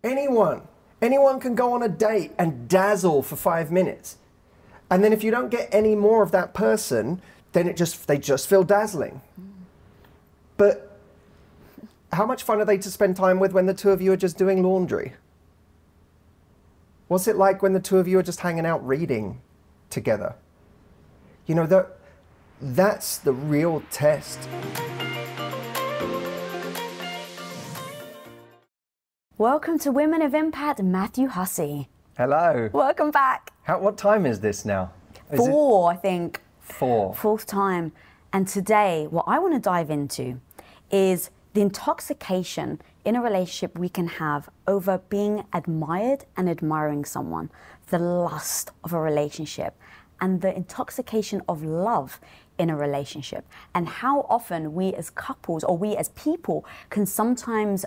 Anyone can go on a date and dazzle for 5 minutes. And then if you don't get any more of that person, then they just feel dazzling. But how much fun are they to spend time with when the two of you are just doing laundry? What's it like when the two of you are just hanging out reading together? You know, that's the real test. Welcome to Women of Impact, Matthew Hussey. Hello. Welcome back. What time is this now? Four, I think. 4. Fourth time. And today, what I want to dive into is the intoxication in a relationship we can have over being admired and admiring someone, the lust of a relationship, and the intoxication of love in a relationship, and how often we as couples or we as people can sometimes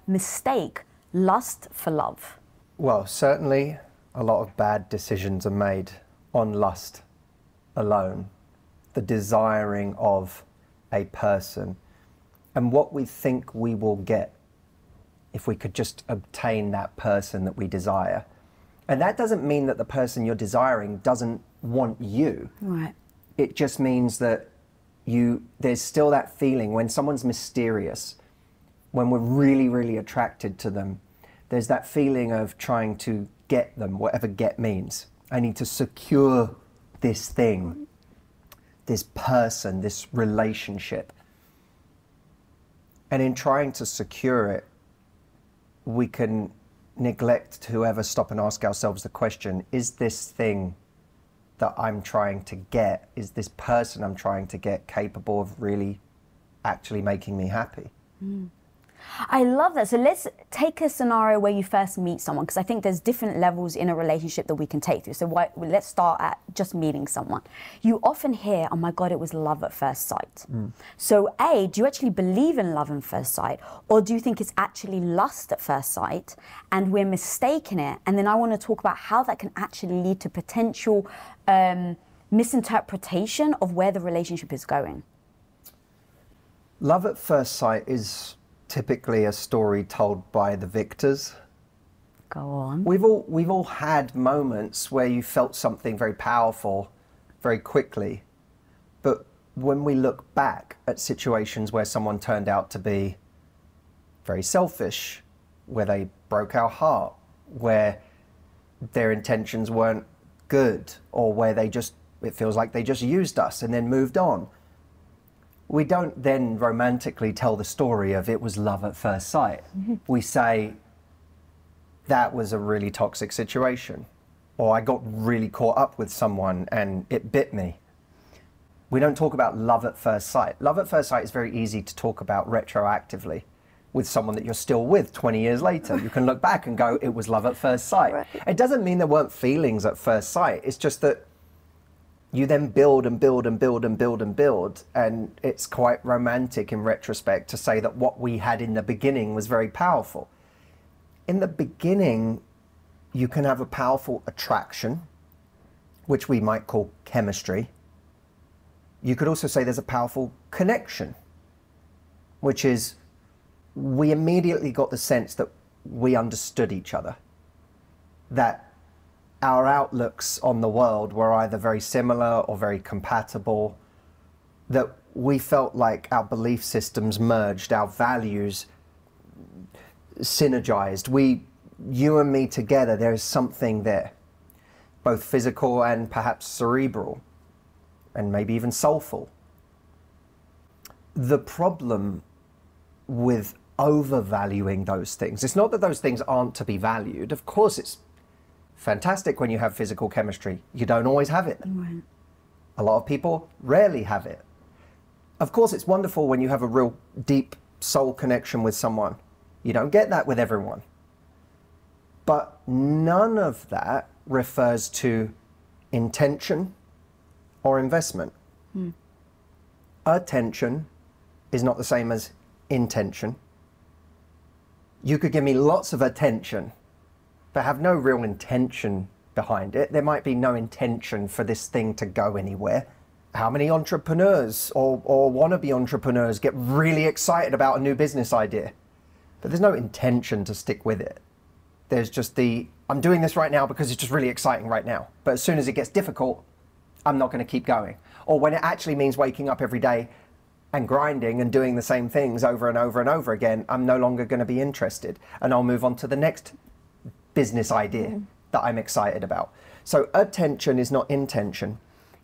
mistake lust for love. Well, certainly a lot of bad decisions are made on lust alone, the desiring of a person, and what we think we will get if we could just obtain that person that we desire. And that doesn't mean that the person you're desiring doesn't want you. Right. It just means that there's still that feeling when someone's mysterious, when we're really, really attracted to them, there's that feeling of trying to get them, whatever get means. I need to secure this thing, this person, this relationship. And in trying to secure it, we can neglect to ever stop and ask ourselves the question, is this thing that I'm trying to get, is this person I'm trying to get capable of really actually making me happy? I love that. So let's take a scenario where you first meet someone, because I think there's different levels in a relationship that we can take through. So let's start at just meeting someone. You often hear, oh my God, it was love at first sight. So A, do you actually believe in love at first sight? Or do you think it's actually lust at first sight and we're mistaking it? And then I want to talk about how that can actually lead to potential misinterpretation of where the relationship is going. Love at first sight is typically a story told by the victors. Go on. We've all had moments where you felt something very powerful very quickly, but when we look back at situations where someone turned out to be very selfish, where they broke our heart, where their intentions weren't good, or where it feels like they just used us and then moved on, we don't then romantically tell the story of it was love at first sight. We say, that was a really toxic situation, or I got really caught up with someone and it bit me. We don't talk about love at first sight. Love at first sight is very easy to talk about retroactively with someone that you're still with 20 years later. You can look back and go, it was love at first sight. Right. It doesn't mean there weren't feelings at first sight. It's just that you then build and build and build and build and build, and it's quite romantic in retrospect to say that what we had in the beginning was very powerful. In the beginning, you can have a powerful attraction, which we might call chemistry. You could also say there's a powerful connection, which is we immediately got the sense that we understood each other, that our outlooks on the world were either very similar or very compatible, that we felt like our belief systems merged, our values synergized. You and me together, there is something there, both physical and perhaps cerebral, and maybe even soulful. The problem with overvaluing those things, it's not that those things aren't to be valued. Of course, it's fantastic when you have physical chemistry. You don't always have it. Right. A lot of people rarely have it. Of course, it's wonderful when you have a real deep soul connection with someone. You don't get that with everyone. But none of that refers to intention or investment. Attention is not the same as intention. You could give me lots of attention, but have no real intention behind it. There might be no intention for this thing to go anywhere. How many entrepreneurs or wannabe entrepreneurs get really excited about a new business idea, but there's no intention to stick with it? There's just I'm doing this right now because it's just really exciting right now. But as soon as it gets difficult, I'm not going to keep going. Or when it actually means waking up every day and grinding and doing the same things over and over and over again, I'm no longer going to be interested. And I'll move on to the next business idea that I'm excited about. So attention is not intention.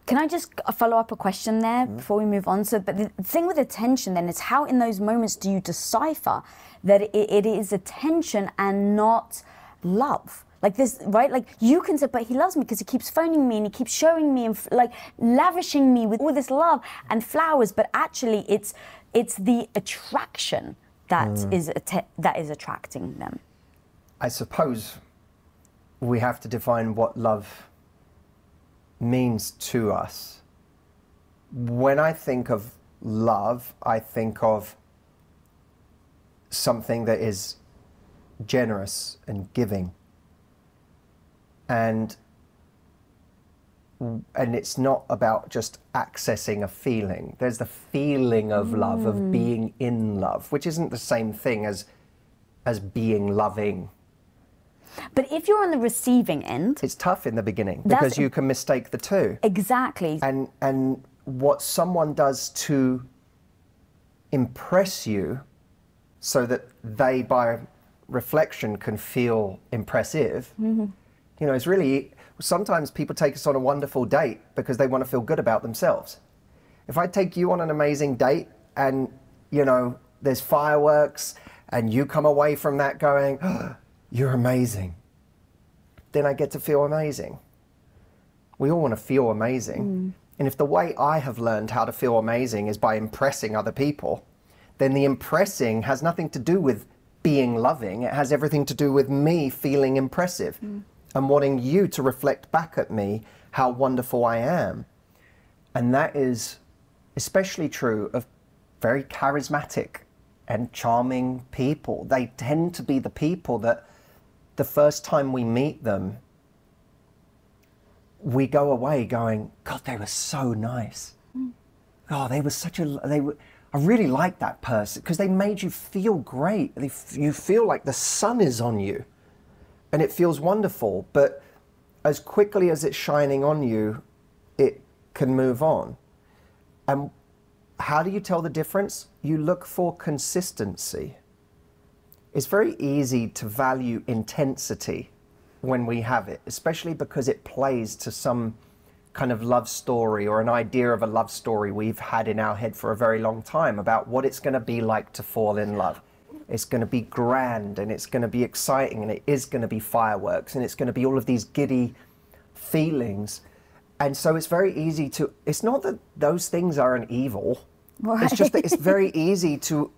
Can I just follow up a question there before we move on? So, but the thing with attention then is how in those moments do you decipher that it is attention and not love? Like this, right? Like you can say, but he loves me because he keeps phoning me and he keeps showing me and like lavishing me with all this love and flowers. But actually, it's the attraction that is attracting them. I suppose we have to define what love means to us. When I think of love, I think of something that is generous and giving. And it's not about just accessing a feeling. There's the feeling of love, of being in love, which isn't the same thing as being loving. But if you're on the receiving end, it's tough in the beginning because you can mistake the two. Exactly. And what someone does to impress you so that they, by reflection, can feel impressive, you know, it's really, sometimes people take us on a wonderful date because they want to feel good about themselves. If I take you on an amazing date and, you know, there's fireworks and you come away from that going, oh, you're amazing, then I get to feel amazing. We all want to feel amazing. And if the way I have learned how to feel amazing is by impressing other people, then the impressing has nothing to do with being loving. It has everything to do with me feeling impressive and wanting you to reflect back at me how wonderful I am. And that is especially true of very charismatic and charming people. They tend to be the people that the first time we meet them, we go away going, God, they were so nice. Oh, they were such a, I really like that person because they made you feel great. You feel like the sun is on you and it feels wonderful. But as quickly as it's shining on you, it can move on. And how do you tell the difference? You look for consistency. It's very easy to value intensity when we have it, especially because it plays to some kind of love story or an idea of a love story we've had in our head for a very long time about what it's going to be like to fall in love. It's going to be grand and it's going to be exciting and it is going to be fireworks and it's going to be all of these giddy feelings. And so it's very easy to, it's not that those things are an evil, it's just that it's very easy to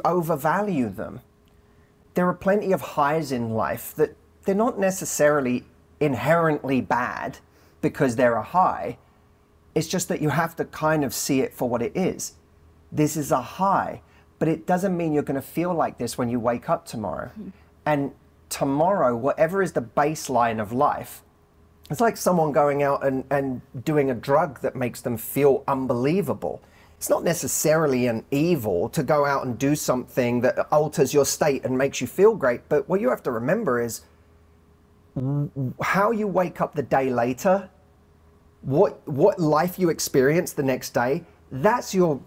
overvalue them. There are plenty of highs in life that they're not necessarily inherently bad because they're a high. It's just that you have to kind of see it for what it is. This is a high, but it doesn't mean you're going to feel like this when you wake up tomorrow. And tomorrow, whatever is the baseline of life, it's like someone going out and doing a drug that makes them feel unbelievable. It's not necessarily an evil to go out and do something that alters your state and makes you feel great. But what you have to remember is how you wake up the day later, what life you experience the next day, that's your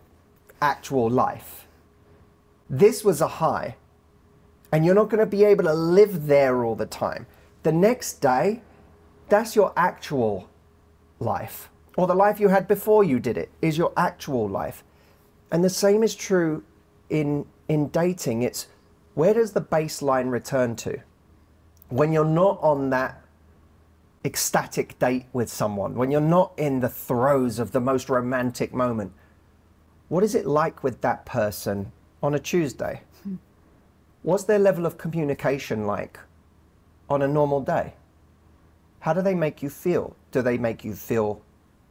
actual life. This was a high, and you're not going to be able to live there all the time. The next day, that's your actual life. Or the life you had before you did it is your actual life. And the same is true in dating. It's where does the baseline return to? When you're not on that ecstatic date with someone, when you're not in the throes of the most romantic moment, what is it like with that person on a Tuesday? What's their level of communication like on a normal day? How do they make you feel? Do they make you feel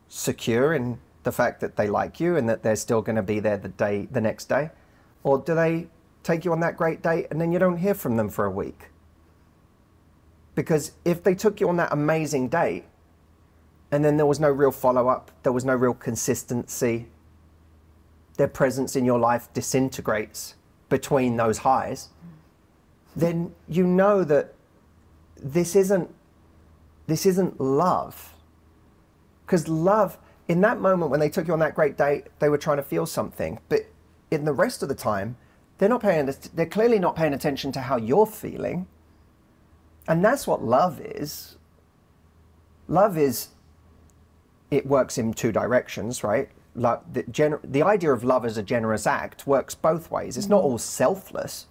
secure in the fact that they like you and that they're still going to be there the next day? Or do they take you on that great date and then you don't hear from them for a week? Because if they took you on that amazing date and then there was no real follow-up, there was no real consistency, their presence in your life disintegrates between those highs, then you know that this isn't love. Because love, in that moment when they took you on that great date, they were trying to feel something. But in the rest of the time, they're clearly not paying attention to how you're feeling. And that's what love is. Love is, it works in two directions, right? The idea of love as a generous act works both ways. It's not all selfless.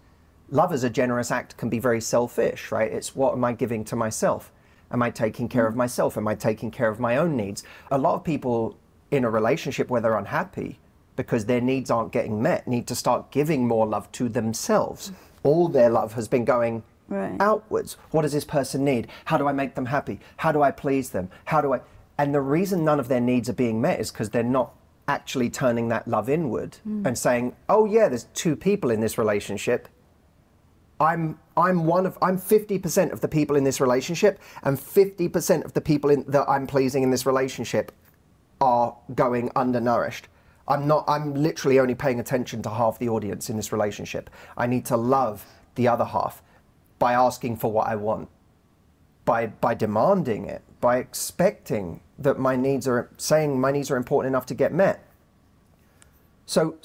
Love as a generous act can be very selfish, right? It's what am I giving to myself? Am I taking care of myself? Am I taking care of my own needs? A lot of people in a relationship where they're unhappy because their needs aren't getting met need to start giving more love to themselves. All their love has been going outwards. What does this person need? How do I make them happy? How do I please them? And the reason none of their needs are being met is because they're not actually turning that love inward and saying, oh yeah, there's two people in this relationship. I'm 50% of the people in this relationship, and 50% of the people that I'm pleasing in this relationship are going undernourished. I'm literally only paying attention to half the audience in this relationship. I need to love the other half by asking for what I want, by demanding it, by expecting that my needs are important enough to get met. So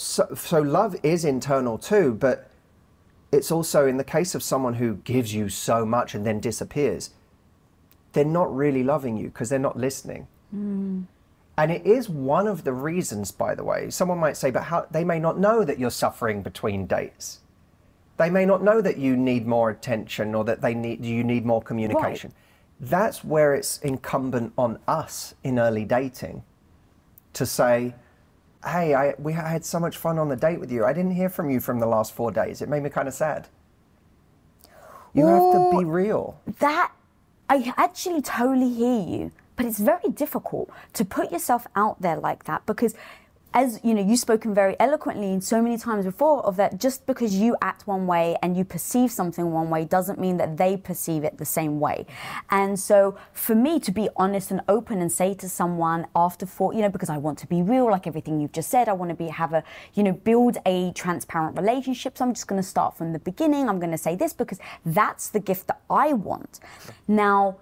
love is internal too, but it's also in the case of someone who gives you so much and then disappears, they're not really loving you because they're not listening. And it is one of the reasons, by the way, someone might say, but they may not know that you're suffering between dates. They may not know that you need more attention or that you need more communication. Right. That's where it's incumbent on us in early dating to say, hey, I had so much fun on the date with you. I didn't hear from you from the last 4 days. It made me kind of sad. You have to be real. I actually totally hear you, but it's very difficult to put yourself out there like that because, as you know, you've spoken very eloquently and so many times before of that just because you act one way and you perceive something one way doesn't mean that they perceive it the same way. And so for me to be honest and open and say to someone after because I want to be real, like everything you've just said, I want to build a transparent relationship. So I'm just going to start from the beginning. I'm going to say this because that's the gift that I want. Now,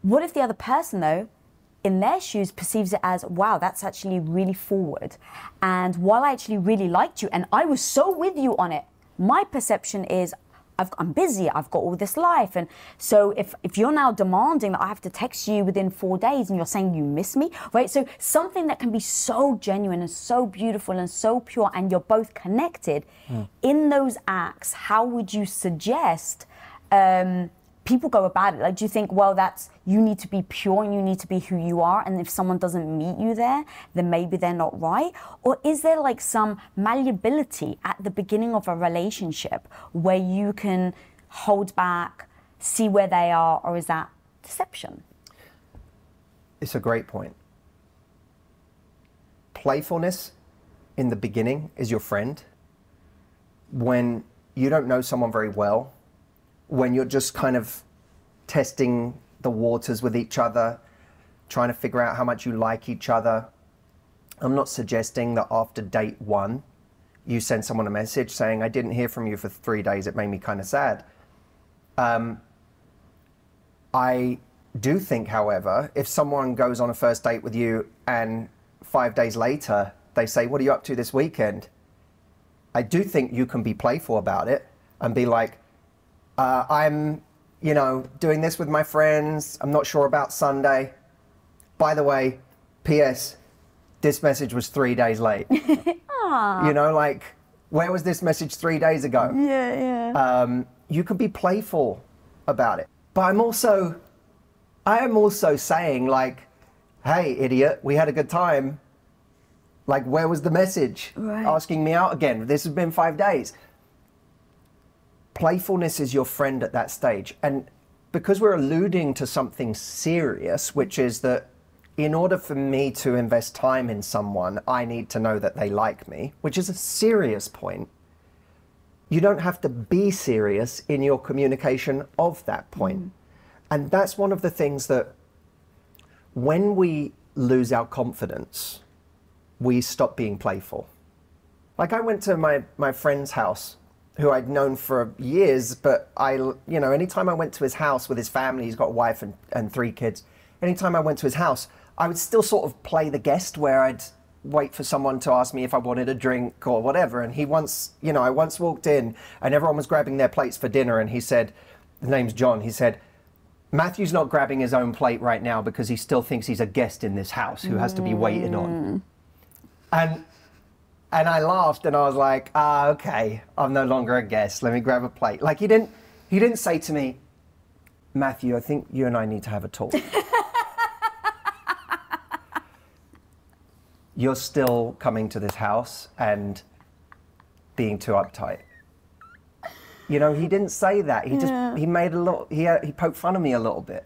what if the other person though, in their shoes perceives it as, wow, that's actually really forward. And while I actually really liked you and I was so with you on it, my perception is I'm busy, I've got all this life. And so if you're now demanding that I have to text you within 4 days and you're saying you miss me, right? So something that can be so genuine and so beautiful and so pure and you're both connected, in those acts, how would you suggest people go about it? Like, do you think, well, you need to be pure and you need to be who you are, and if someone doesn't meet you there, then maybe they're not right? Or is there like some malleability at the beginning of a relationship where you can hold back, see where they are, or is that deception? It's a great point. Playfulness in the beginning is your friend. When you don't know someone very well, when you're just kind of testing the waters with each other, trying to figure out how much you like each other. I'm not suggesting that after date 1, you send someone a message saying, I didn't hear from you for 3 days, it made me kind of sad. I do think, however, if someone goes on a first date with you and 5 days later, they say, what are you up to this weekend? I do think you can be playful about it and be like, I'm, doing this with my friends. I'm not sure about Sunday. By the way, P.S., this message was 3 days late. Where was this message 3 days ago? Yeah. You can be playful about it. But I am also saying, like, hey, idiot, we had a good time. Like, where was the message? Right. Asking me out again. This has been 5 days. Playfulness is your friend at that stage. And because we're alluding to something serious, which is that in order for me to invest time in someone, I need to know that they like me, which is a serious point. You don't have to be serious in your communication of that point. And that's one of the things that when we lose our confidence, we stop being playful. Like, I went to my friend's house who I'd known for years, but anytime I went to his house with his family, he's got a wife and 3 kids. Anytime I went to his house, I would still sort of play the guest where I'd wait for someone to ask me if I wanted a drink or whatever. And I once walked in and everyone was grabbing their plates for dinner, and he said, the name's John, he said, Matthew's not grabbing his own plate right now because he still thinks he's a guest in this house who has to be waited on. And I laughed and I was like, okay, I'm no longer a guest. Let me grab a plate. Like he didn't say to me, Matthew, I think you and I need to have a talk. You're still coming to this house and being too uptight. He didn't say that. He made he poked fun of me a little bit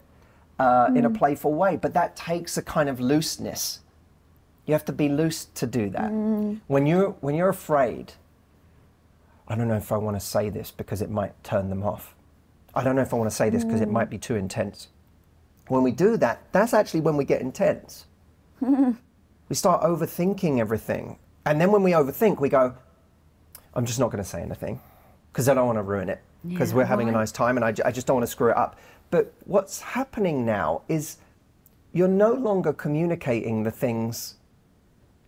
in a playful way, but that takes a kind of looseness. You have to be loose to do that. When you're afraid, I don't know if I want to say this because it might turn them off. I don't know if I want to say this because it might be too intense. When we do that, that's actually when we get intense. We start overthinking everything. And then when we overthink, we go, I'm just not going to say anything because I don't want to ruin it, because we're having a nice time and I just don't want to screw it up. But what's happening now is you're no longer communicating the things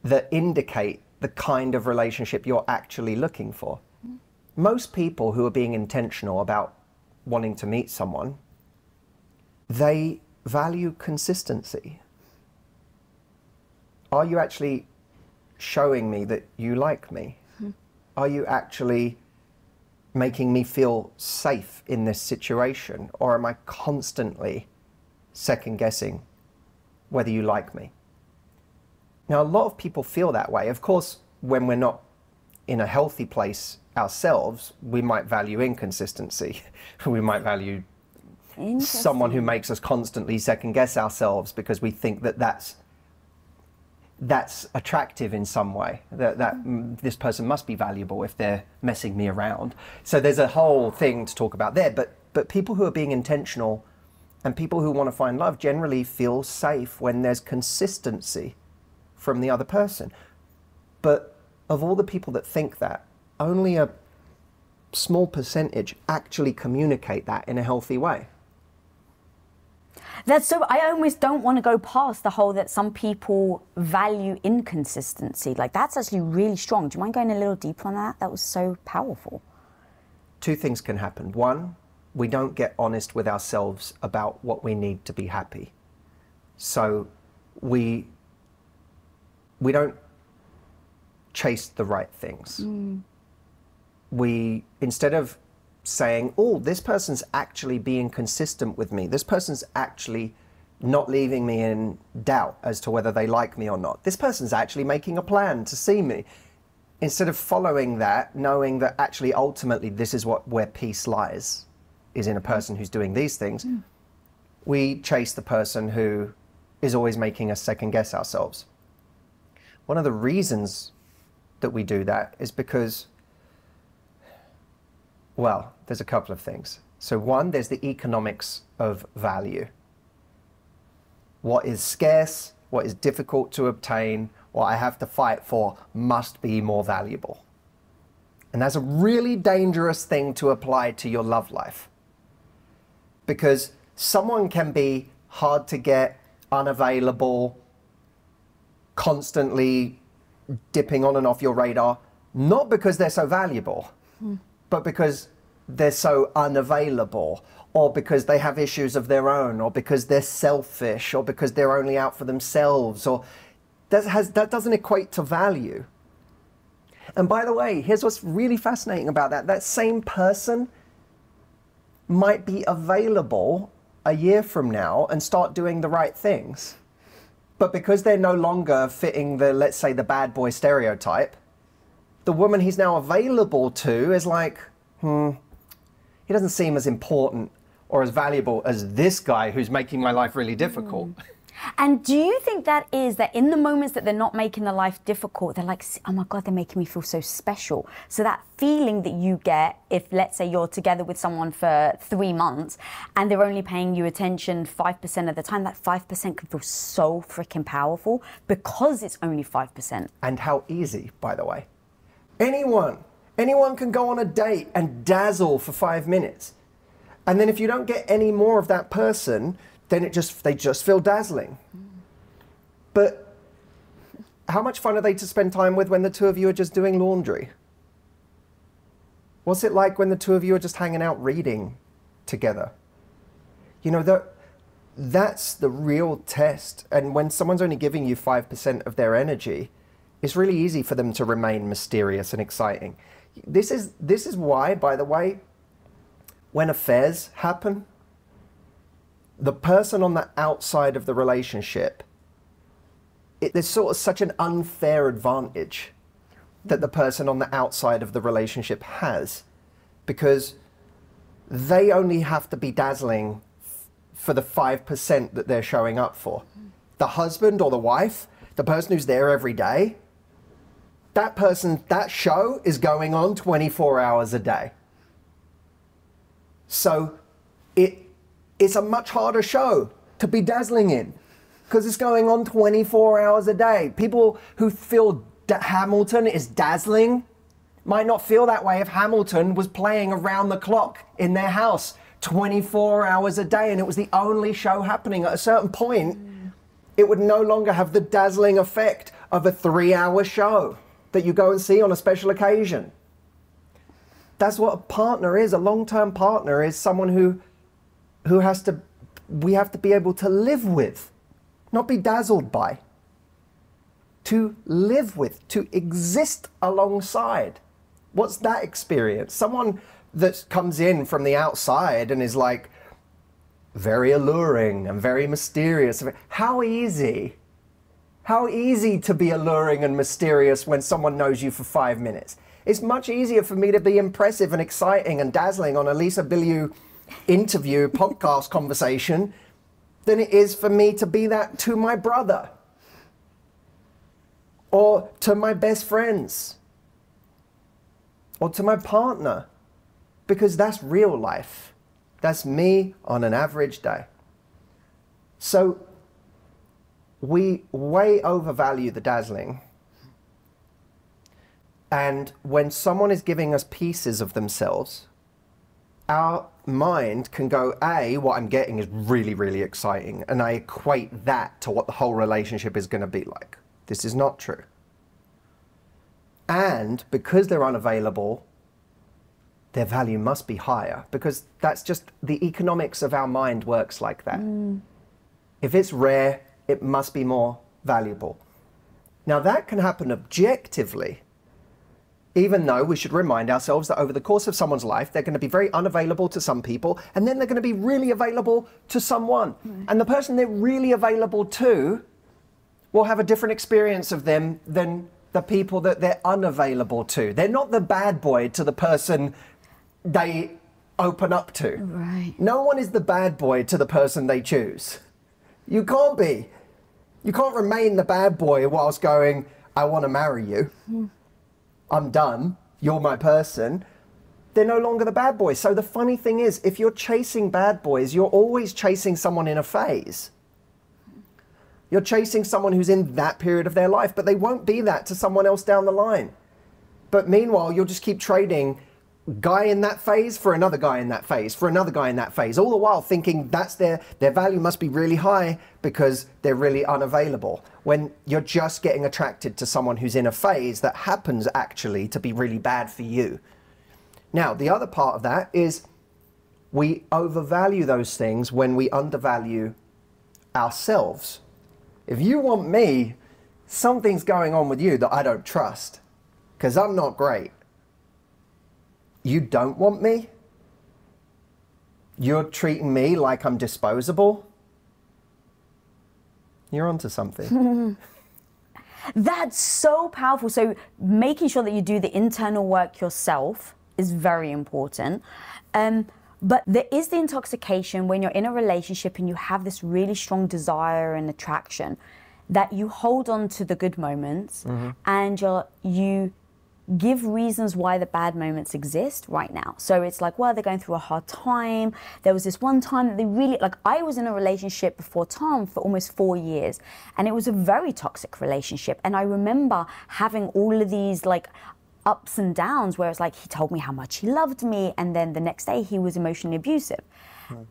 that indicate the kind of relationship you're actually looking for. Most people who are being intentional about wanting to meet someone, they value consistency. Are you actually showing me that you like me? Are you actually making me feel safe in this situation? Or am I constantly second guessing whether you like me? Now, a lot of people feel that way. Of course, when we're not in a healthy place ourselves, we might value inconsistency. We might value someone who makes us constantly second guess ourselves because we think that that's attractive in some way, that this person must be valuable if they're messing me around. So there's a whole thing to talk about there, but people who are being intentional and people who want to find love generally feel safe when there's consistency from the other person. But of all the people that think that, only a small percentage actually communicate that in a healthy way. I almost don't want to go past the whole that some people value inconsistency. Like, that's actually really strong. Do you mind going a little deeper on that? That was so powerful. 2 things can happen. 1, we don't get honest with ourselves about what we need to be happy. So we don't chase the right things. We, instead of saying, oh, this person's actually being consistent with me, this person's actually not leaving me in doubt as to whether they like me or not, this person's actually making a plan to see me, instead of following that, knowing that actually ultimately this is where peace lies, is in a person who's doing these things, we chase the person who is always making us second guess ourselves. One of the reasons that we do that is because, well, there's a couple of things. So 1, there's the economics of value. What is scarce, what is difficult to obtain, what I have to fight for must be more valuable. And that's a really dangerous thing to apply to your love life. Because someone can be hard to get, unavailable, constantly dipping on and off your radar, not because they're so valuable, but because they're so unavailable, or because they have issues of their own, or because they're selfish, or because they're only out for themselves, or that doesn't equate to value. And by the way, here's what's really fascinating about that. That same person might be available a year from now and start doing the right things. But because they're no longer fitting the, let's say, the bad boy stereotype, the woman he's now available to is like, he doesn't seem as important or as valuable as this guy who's making my life really difficult. And do you think that is that in the moments that they're not making the life difficult, they're like, oh my God, they're making me feel so special. So that feeling that you get if, let's say, you're together with someone for 3 months and they're only paying you attention 5% of the time, that 5% can feel so freaking powerful because it's only 5%. And how easy, by the way. Anyone Anyone can go on a date and dazzle for 5 minutes. And then if you don't get any more of that person, then they just feel dazzling. But how much fun are they to spend time with when the two of you are just doing laundry? What's it like when the two of you are just hanging out reading together? You know, that's the real test. And when someone's only giving you 5% of their energy, it's really easy for them to remain mysterious and exciting. This is why, by the way, when affairs happen, the person on the outside of the relationship, there's sort of such an unfair advantage that the person on the outside of the relationship has, because they only have to be dazzling for the 5% that they're showing up for. The husband or the wife, the person who's there every day, that show is going on 24 hours a day. So it's a much harder show to be dazzling in, because it's going on 24 hours a day. People who feel that Hamilton is dazzling might not feel that way if Hamilton was playing around the clock in their house 24 hours a day and it was the only show happening. At a certain point, it would no longer have the dazzling effect of a 3-hour show that you go and see on a special occasion. That's what a partner is. A long-term partner is someone who we have to be able to live with, not be dazzled by. To live with, to exist alongside. What's that experience? Someone that comes in from the outside and is like very alluring and very mysterious. How easy to be alluring and mysterious when someone knows you for 5 minutes. It's much easier for me to be impressive and exciting and dazzling on a Lisa Bilyeu interview, podcast conversation, than it is for me to be that to my brother or to my best friends or to my partner, because that's real life. That's me on an average day. So we way overvalue the dazzling. And when someone is giving us pieces of themselves, our mind can go, what I'm getting is really, really exciting. And I equate that to what the whole relationship is going to be like. This is not true. And because they're unavailable, their value must be higher, because that's just the economics of our mind works like that. If it's rare, it must be more valuable. Now that can happen objectively, even though we should remind ourselves that over the course of someone's life, they're going to be very unavailable to some people, and then they're going to be really available to someone. And the person they're really available to will have a different experience of them than the people that they're unavailable to. They're not the bad boy to the person they open up to. Right. No one is the bad boy to the person they choose. You can't be. You can't remain the bad boy whilst going, I want to marry you. I'm done. You're my person. They're no longer the bad boy. So the funny thing is, if you're chasing bad boys, you're always chasing someone in a phase. You're chasing someone who's in that period of their life, but they won't be that to someone else down the line. But meanwhile, you'll just keep trading guy in that phase for another guy in that phase, for another guy in that phase, all the while thinking that's their value must be really high because they're really unavailable, when you're just getting attracted to someone who's in a phase that happens actually to be really bad for you. Now, the other part of that is we overvalue those things when we undervalue ourselves. If you want me, something's going on with you that I don't trust, because I'm not great. You don't want me? You're treating me like I'm disposable? You're onto something. That's so powerful. So making sure that you do the internal work yourself is very important. But there is the intoxication when you're in a relationship and you have this really strong desire and attraction, that you hold on to the good moments and you give reasons why the bad moments exist right now. So it's like, well, they're going through a hard time. There was this one time that they really, like, I was in a relationship before Tom for almost 4 years, and it was a very toxic relationship. And I remember having all of these, like, ups and downs where it's like he told me how much he loved me, and then the next day he was emotionally abusive.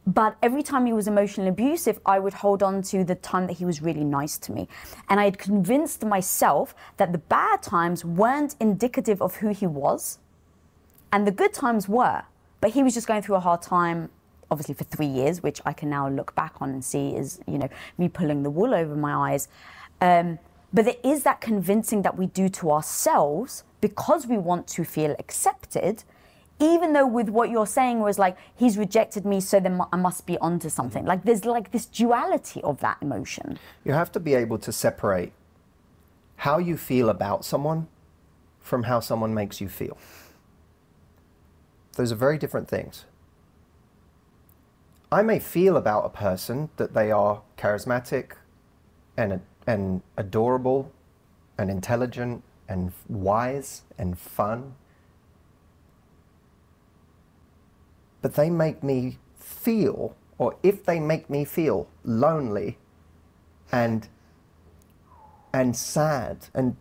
But every time he was emotionally abusive, I would hold on to the time that he was really nice to me. And I had convinced myself that the bad times weren't indicative of who he was, and the good times were. But he was just going through a hard time, obviously for 3 years, which I can now look back on and see is, you know, me pulling the wool over my eyes. But there is that convincing that we do to ourselves because we want to feel accepted, even though with what you're saying was like, he's rejected me, so then I must be onto something. Like there's like this duality of that emotion. You have to be able to separate how you feel about someone from how someone makes you feel. Those are very different things. I may feel about a person that they are charismatic and adorable and intelligent and wise and fun, but they make me feel, or if they make me feel lonely and sad and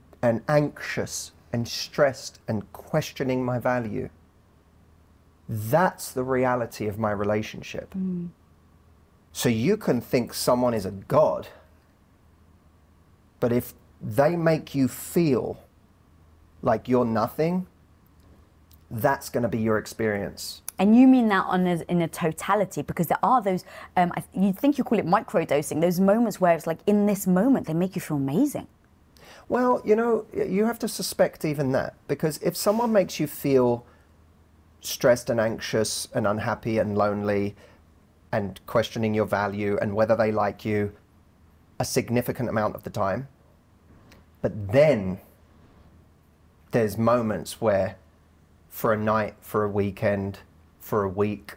anxious and stressed and questioning my value, that's the reality of my relationship. So you can think someone is a god, but if they make you feel like you're nothing, that's going to be your experience. And you mean that in a totality, because there are those, you think you call it microdosing, those moments where it's like, in this moment, they make you feel amazing. Well, you know, you have to suspect even that, because if someone makes you feel stressed and anxious and unhappy and lonely and questioning your value and whether they like you a significant amount of the time, but then there's moments where for a night, for a weekend, for a week,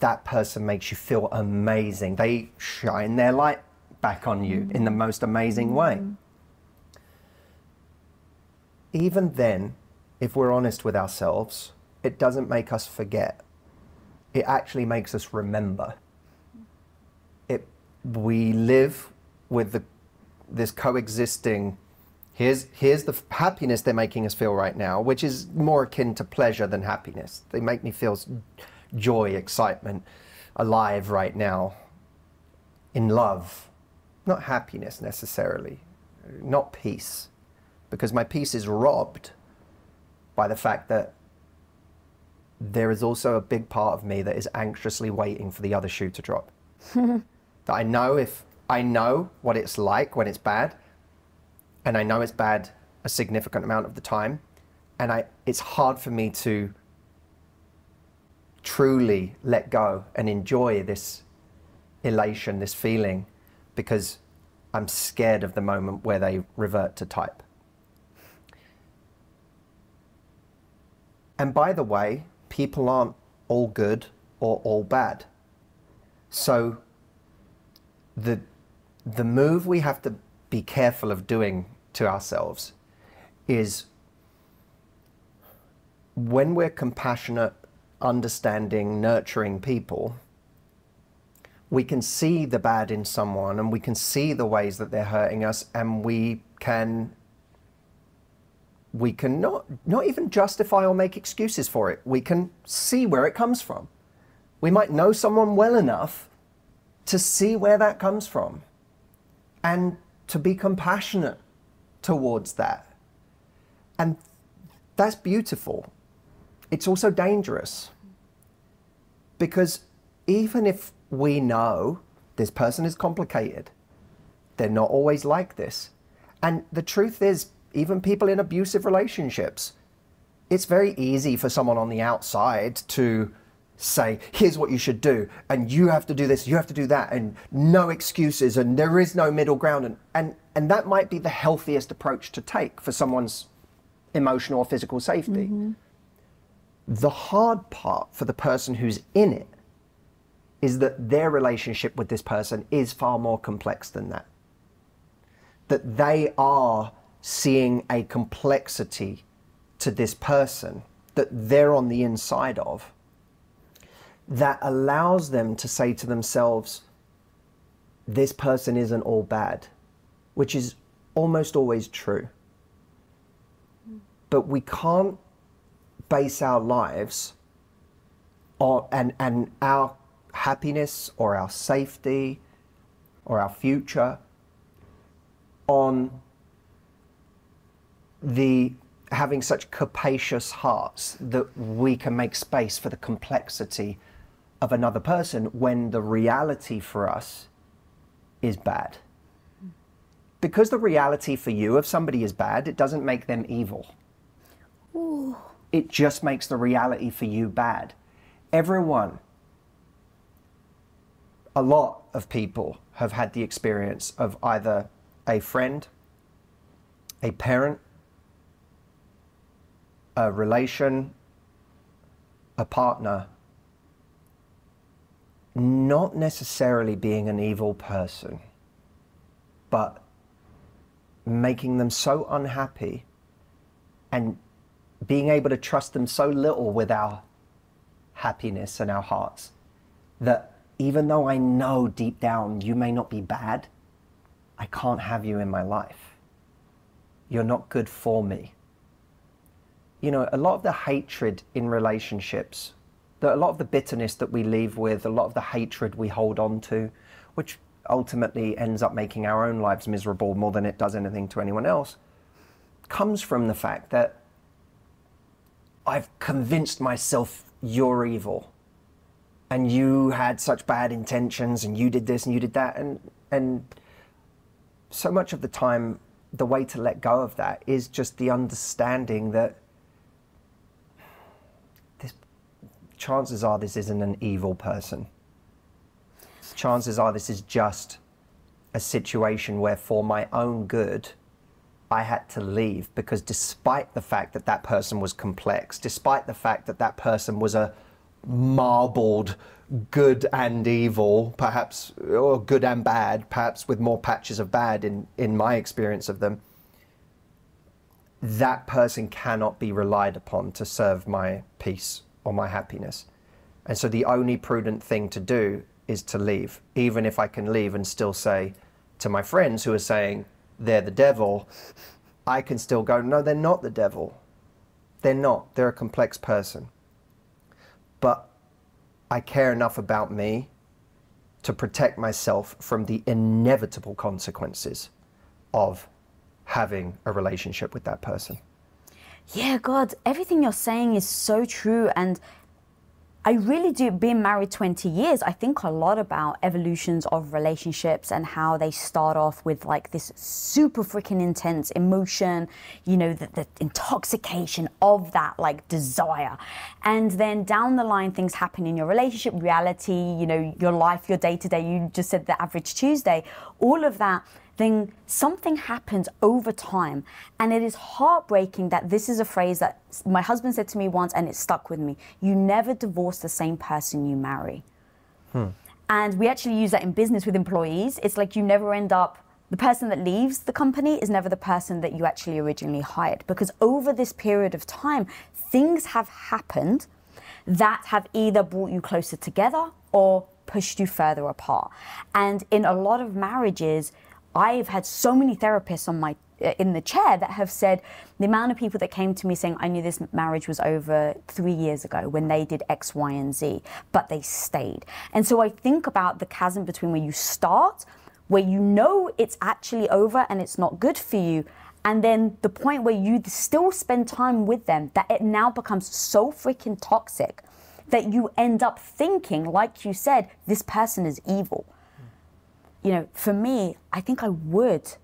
that person makes you feel amazing. They shine their light back on you in the most amazing way. Even then, if we're honest with ourselves, it doesn't make us forget. It actually makes us remember. We live with this coexisting, here's the happiness they're making us feel right now, which is more akin to pleasure than happiness. They make me feel joy, excitement, alive right now, in love. Not happiness necessarily, not peace, because my peace is robbed by the fact that there is also a big part of me that is anxiously waiting for the other shoe to drop. That I know what it's like when it's bad, and I know it's bad a significant amount of the time, and it's hard for me to truly let go and enjoy this elation, this feeling, because I'm scared of the moment where they revert to type. And by the way, people aren't all good or all bad. So the move we have to be careful of doing to ourselves is, when we're compassionate, understanding, nurturing people, we can see the bad in someone and we can see the ways that they're hurting us, and we can not even justify or make excuses for it. We can see where it comes from. We might know someone well enough to see where that comes from and to be compassionate towards that. And that's beautiful. It's also dangerous, because even if we know this person is complicated, they're not always like this. And the truth is, even people in abusive relationships, it's very easy for someone on the outside to say, here's what you should do, and you have to do this, you have to do that, and no excuses, and there is no middle ground. And that might be the healthiest approach to take for someone's emotional or physical safety. The hard part for the person who's in it is that their relationship with this person is far more complex than that. That they are seeing a complexity to this person that they're on the inside of, that allows them to say to themselves, this person isn't all bad, which is almost always true. but we can't base our lives on, and our happiness or our safety or our future on the having such capacious hearts that we can make space for the complexity of another person when the reality for us is bad. Because the reality for you of somebody is bad, it doesn't make them evil. Ooh. It just makes the reality for you bad. Everyone, a lot of people have had the experience of either a friend, a parent, a relation, a partner, not necessarily being an evil person, but making them so unhappy and being able to trust them so little with our happiness and our hearts that even though I know deep down you may not be bad, I can't have you in my life. You're not good for me. You know, a lot of the hatred in relationships, a lot of the bitterness that we leave with, a lot of the hatred we hold on to, which ultimately ends up making our own lives miserable more than it does anything to anyone else, comes from the fact that I've convinced myself you're evil and you had such bad intentions and you did this and you did that. And so much of the time, the way to let go of that is just the understanding that chances are this isn't an evil person. Chances are this is just a situation where for my own good, I had to leave, because despite the fact that that person was complex, despite the fact that that person was a marbled good and evil, perhaps, or good and bad, perhaps with more patches of bad in my experience of them, that person cannot be relied upon to serve my peace or my happiness. And so the only prudent thing to do is to leave, even if I can leave and still say to my friends who are saying they're the devil, I can still go, no, they're not the devil. They're not. They're a complex person. But I care enough about me to protect myself from the inevitable consequences of having a relationship with that person. Yeah, God, everything you're saying is so true. And I really do, being married 20 years, I think a lot about evolutions of relationships and how they start off with like this super freaking intense emotion, you know, the intoxication of that like desire. And then down the line, things happen in your relationship, reality, you know, your life, your day to day, you just said the average Tuesday, all of that. Then something happens over time. And it is heartbreaking that this is a phrase that my husband said to me once and it stuck with me. You never divorce the same person you marry. And we actually use that in business with employees. It's like you never end up, the person that leaves the company is never the person that you actually originally hired. Because over this period of time, things have happened that have either brought you closer together or pushed you further apart. And in a lot of marriages, I've had so many therapists on in the chair that have said the amount of people that came to me saying, I knew this marriage was over 3 years ago when they did X, Y, and Z, but they stayed. And so I think about the chasm between where you start, where you know it's actually over and it's not good for you, and then the point where you still spend time with them, that it now becomes so freaking toxic that you end up thinking, like you said, this person is evil. You know, for me, I think I would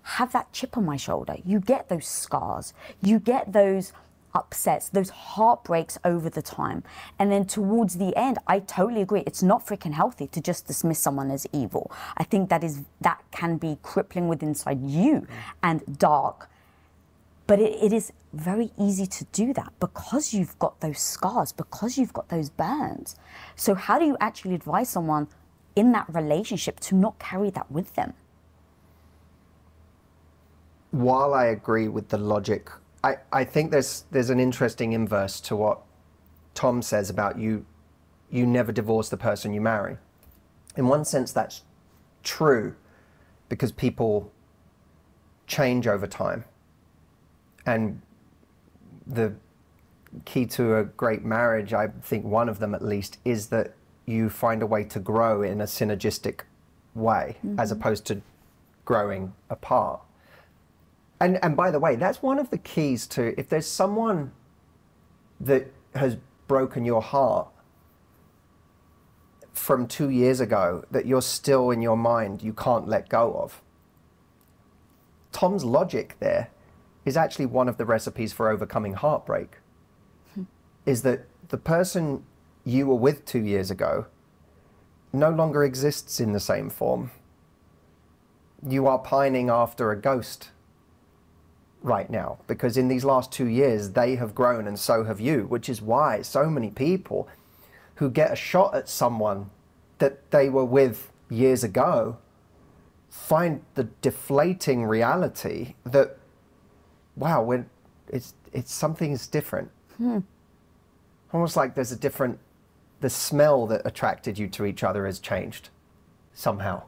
have that chip on my shoulder. You get those scars, you get those upsets, those heartbreaks over the time. And then towards the end, I totally agree. It's not freaking healthy to just dismiss someone as evil. I think that can be crippling within inside you and dark. But it is very easy to do that because you've got those scars, because you've got those burns. So how do you actually advise someone in that relationship to not carry that with them? While I agree with the logic, I think there's an interesting inverse to what Tom says about you never divorce the person you marry. In one sense, that's true because people change over time. And the key to a great marriage, I think one of them at least, is that you find a way to grow in a synergistic way, as opposed to growing apart. And by the way, that's one of the keys to, if there's someone that has broken your heart from 2 years ago that you're still in your mind, you can't let go of, Tom's logic there is actually one of the recipes for overcoming heartbreak. Is that the person you were with 2 years ago no longer exists in the same form. You are pining after a ghost right now, because in these last 2 years they have grown and so have you, which is why so many people who get a shot at someone that they were with years ago find the deflating reality that, wow, it's something's different. Almost like there's a different, the smell that attracted you to each other has changed somehow.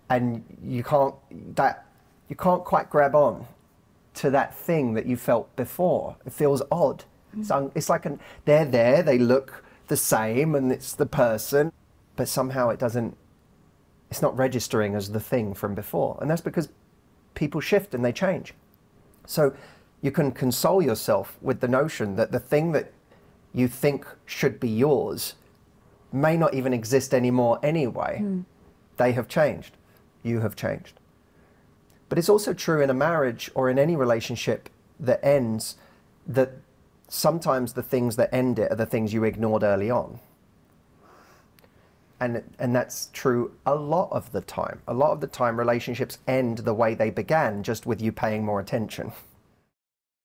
And you can't quite grab on to that thing that you felt before. It feels odd. It's like they're there, they look the same, and it's the person, but somehow it's not registering as the thing from before. And that's because people shift and they change. So you can console yourself with the notion that the thing that you think should be yours may not even exist anymore anyway. They have changed. You have changed. But it's also true in a marriage or in any relationship that ends, that sometimes the things that end it are the things you ignored early on. And that's true a lot of the time. A lot of the time relationships end the way they began, just with you paying more attention.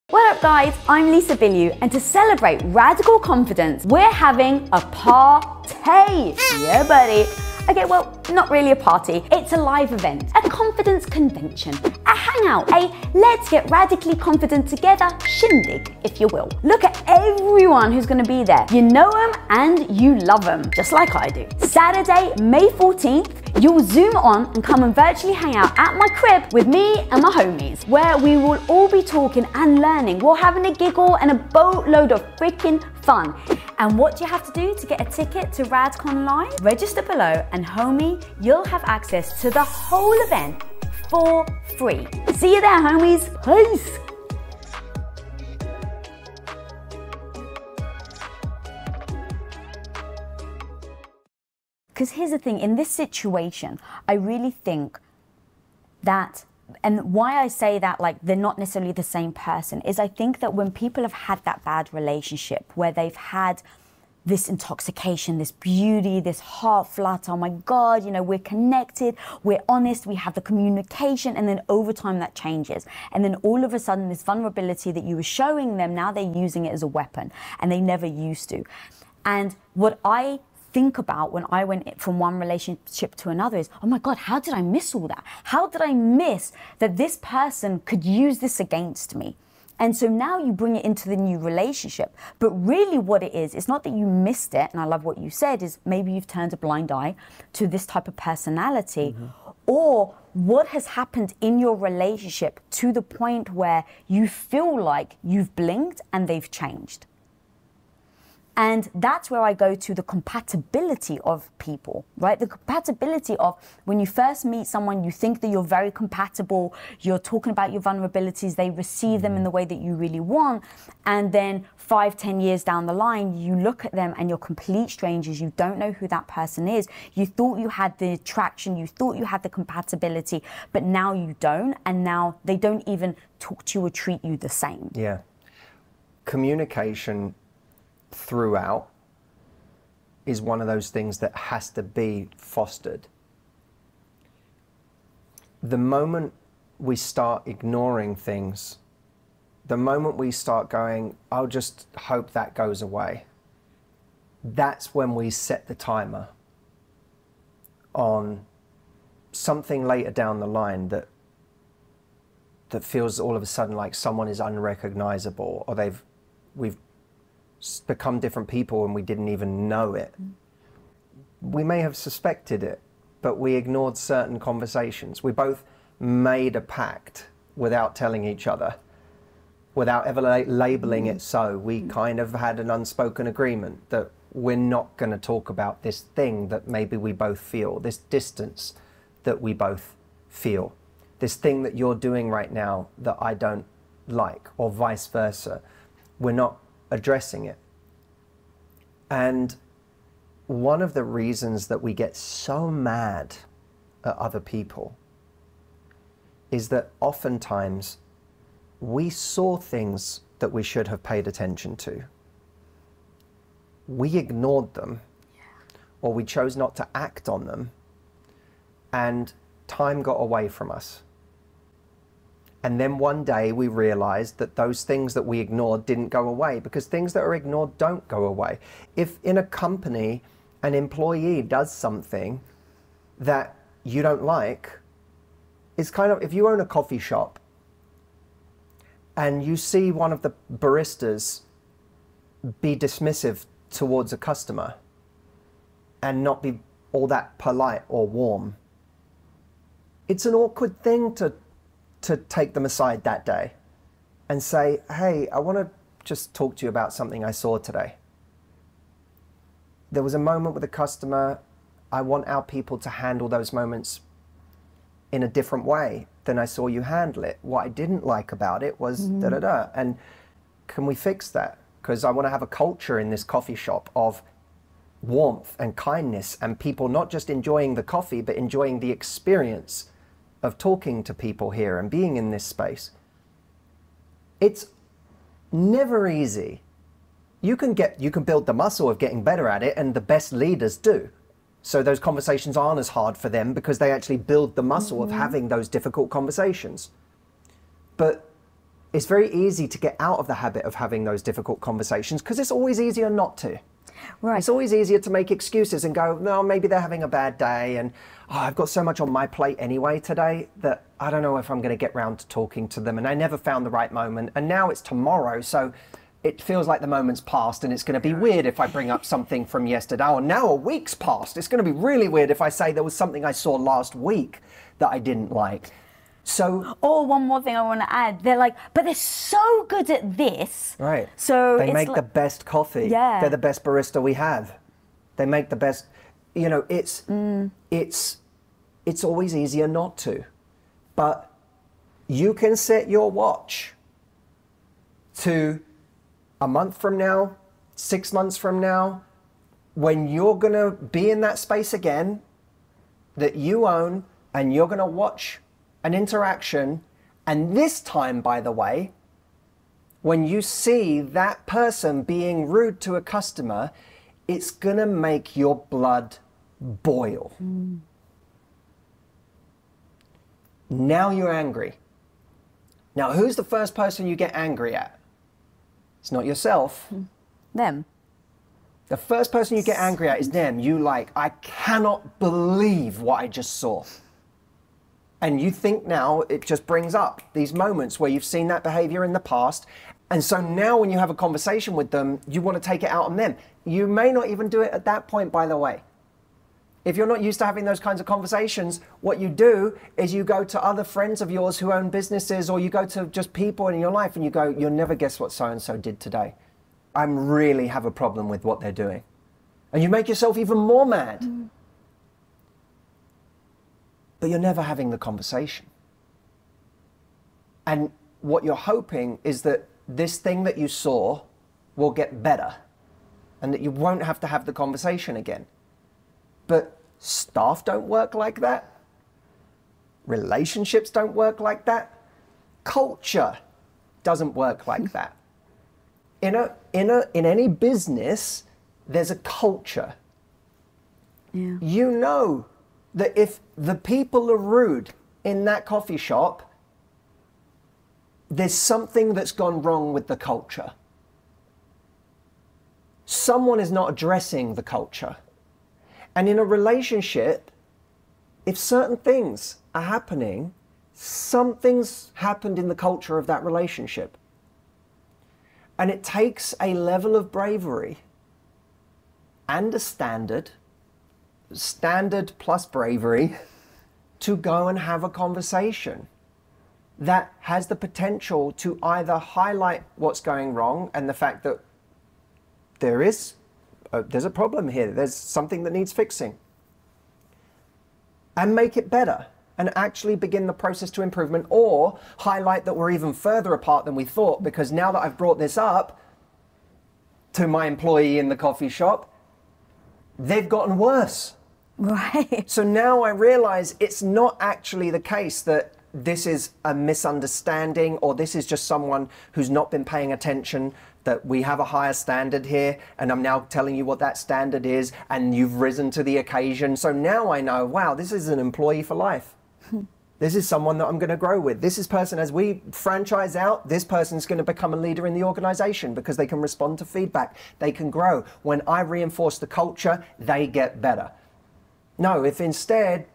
What up guys, I'm Bilyeu, and to celebrate radical confidence, we're having a party. Yeah buddy. Okay, well, not really a party. It's a live event, a confidence convention, a hangout, a let's get radically confident together shindig, if you will. Look at everyone who's gonna be there. You know them and you love them, just like I do. Saturday, May 14th, you'll Zoom on and come and virtually hang out at my crib with me and my homies, where we will all be talking and learning. We're having a giggle and a boatload of freaking fun. And what do you have to do to get a ticket to RadCon Live? Register below, and homie, you'll have access to the whole event for free. See you there, homies. Peace. Because here's the thing, in this situation, I really think that, and why I say that like they're not necessarily the same person, is I think that when people have had that bad relationship where they've had this intoxication, this beauty, this heart flutter, oh my God, you know, we're connected, we're honest, we have the communication, and then over time that changes. And then all of a sudden this vulnerability that you were showing them, now they're using it as a weapon, and they never used to. And what I think about when I went from one relationship to another is, oh my God, how did I miss all that? How did I miss that this person could use this against me? And so now you bring it into the new relationship. But really what it is, it's not that you missed it, and I love what you said, is maybe you've turned a blind eye to this type of personality, or what has happened in your relationship to the point where you feel like you've blinked and they've changed. And that's where I go to the compatibility of people, right? The compatibility of when you first meet someone, you think that you're very compatible, you're talking about your vulnerabilities, they receive them in the way that you really want. And then 5, 10 years down the line, you look at them and you're complete strangers. You don't know who that person is. You thought you had the attraction, you thought you had the compatibility, but now you don't. And now they don't even talk to you or treat you the same. Yeah. Communication throughout is one of those things that has to be fostered. The moment we start ignoring things, the moment we start going, I'll just hope that goes away, that's when we set the timer on something later down the line that feels all of a sudden like someone is unrecognizable, or we've become different people and we didn't even know it. We may have suspected it, but we ignored certain conversations. We both made a pact without telling each other without ever labeling it so. We kind of had an unspoken agreement that we're not going to talk about this thing that maybe we both feel, this distance that we both feel, this thing that you're doing right now that I don't like, or vice versa. We're not addressing it. And one of the reasons that we get so mad at other people is that oftentimes we saw things that we should have paid attention to. We ignored them, or we chose not to act on them, and time got away from us. And then one day we realized that those things that we ignored didn't go away, because things that are ignored don't go away. If in a company an employee does something that you don't like, it's kind of, if you own a coffee shop and you see one of the baristas be dismissive towards a customer and not be all that polite or warm, it's an awkward thing to take them aside that day and say, hey, I want to just talk to you about something I saw today. There was a moment with a customer. I want our people to handle those moments in a different way than I saw you handle it. What I didn't like about it was da-da-da. And can we fix that? Because I want to have a culture in this coffee shop of warmth and kindness, and people not just enjoying the coffee, but enjoying the experience of talking to people here and being in this space. It's never easy. You can build the muscle of getting better at it, and the best leaders do. So those conversations aren't as hard for them because they actually build the muscle of having those difficult conversations. But it's very easy to get out of the habit of having those difficult conversations because it's always easier not to. Right. It's always easier to make excuses and go, no, maybe they're having a bad day, and I've got so much on my plate anyway today that I don't know if I'm going to get round to talking to them, and I never found the right moment, and now it's tomorrow, so it feels like the moment's passed, and it's going to be weird if I bring up something from yesterday. Or now a week's passed. It's going to be really weird if I say there was something I saw last week that I didn't like. So, or one more thing I want to add, they're like, but they're so good at this. Right. So they it's make the best coffee. Yeah. They're the best barista we have. They make the best, you know, it's always easier not to. But you can set your watch to a month from now, 6 months from now, when you're going to be in that space again that you own, and you're going to watch an interaction. And this time, by the way, when you see that person being rude to a customer, it's going to make your blood boil. Now you're angry. Now, who's the first person you get angry at? It's not yourself. Them. The first person you get angry at is them. You like, I cannot believe what I just saw. And you think now it just brings up these moments where you've seen that behavior in the past. And so now when you have a conversation with them, you want to take it out on them. You may not even do it at that point, by the way. If you're not used to having those kinds of conversations, what you do is you go to other friends of yours who own businesses, or you go to just people in your life and you go, you'll never guess what so-and-so did today. I really have a problem with what they're doing. And you make yourself even more mad. But you're never having the conversation. And what you're hoping is that this thing that you saw will get better and that you won't have to have the conversation again. But staff don't work like that. Relationships don't work like that. Culture doesn't work like that. In any business, there's a culture. Yeah. You know that if the people are rude in that coffee shop, there's something that's gone wrong with the culture. Someone is not addressing the culture. And in a relationship, if certain things are happening, something's happened in the culture of that relationship. And it takes a level of bravery and a standard plus bravery, to go and have a conversation that has the potential to either highlight what's going wrong and the fact that there's a problem here, there's something that needs fixing, and make it better and actually begin the process to improvement, or highlight that we're even further apart than we thought, because now that I've brought this up to my employee in the coffee shop, they've gotten worse. Right. So now I realize it's not actually the case that this is a misunderstanding, or this is just someone who's not been paying attention, that we have a higher standard here, and I'm now telling you what that standard is, and you've risen to the occasion. So now I know, wow, this is an employee for life. This is someone that I'm going to grow with. This is person, as we franchise out, this person's going to become a leader in the organization because they can respond to feedback. They can grow. When I reinforce the culture, they get better. No, if instead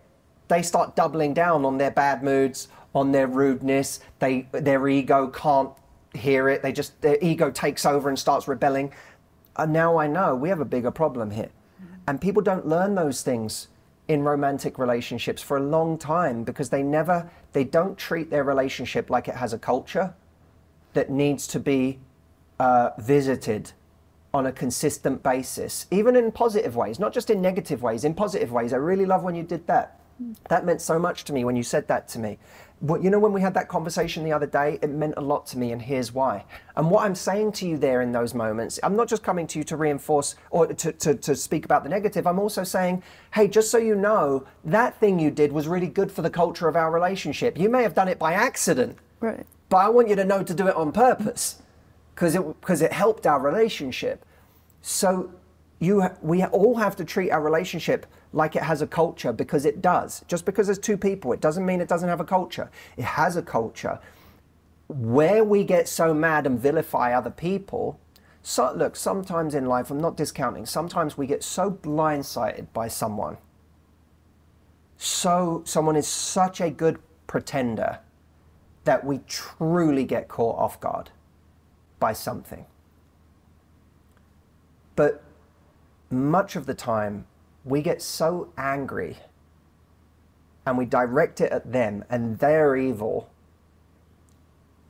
they start doubling down on their bad moods, on their rudeness, their ego can't hear it, their ego takes over and starts rebelling. And now I know we have a bigger problem here. And people don't learn those things in romantic relationships for a long time, because they don't treat their relationship like it has a culture that needs to be visited on a consistent basis, even in positive ways, not just in negative ways, in positive ways. I really love when you did that. That meant so much to me when you said that to me. But you know, when we had that conversation the other day, it meant a lot to me, and here's why. And what I'm saying to you there in those moments, I'm not just coming to you to reinforce or to speak about the negative. I'm also saying, hey, just so you know, that thing you did was really good for the culture of our relationship. You may have done it by accident, right, but I want you to know to do it on purpose, because it helped our relationship. So we all have to treat our relationship like it has a culture, because it does. Just because there's two people, it doesn't mean it doesn't have a culture. It has a culture. Where we get so mad and vilify other people, so look, sometimes in life, I'm not discounting, sometimes we get so blindsided by someone. So someone is such a good pretender that we truly get caught off guard by something. But much of the time, we get so angry and we direct it at them, and they're evil.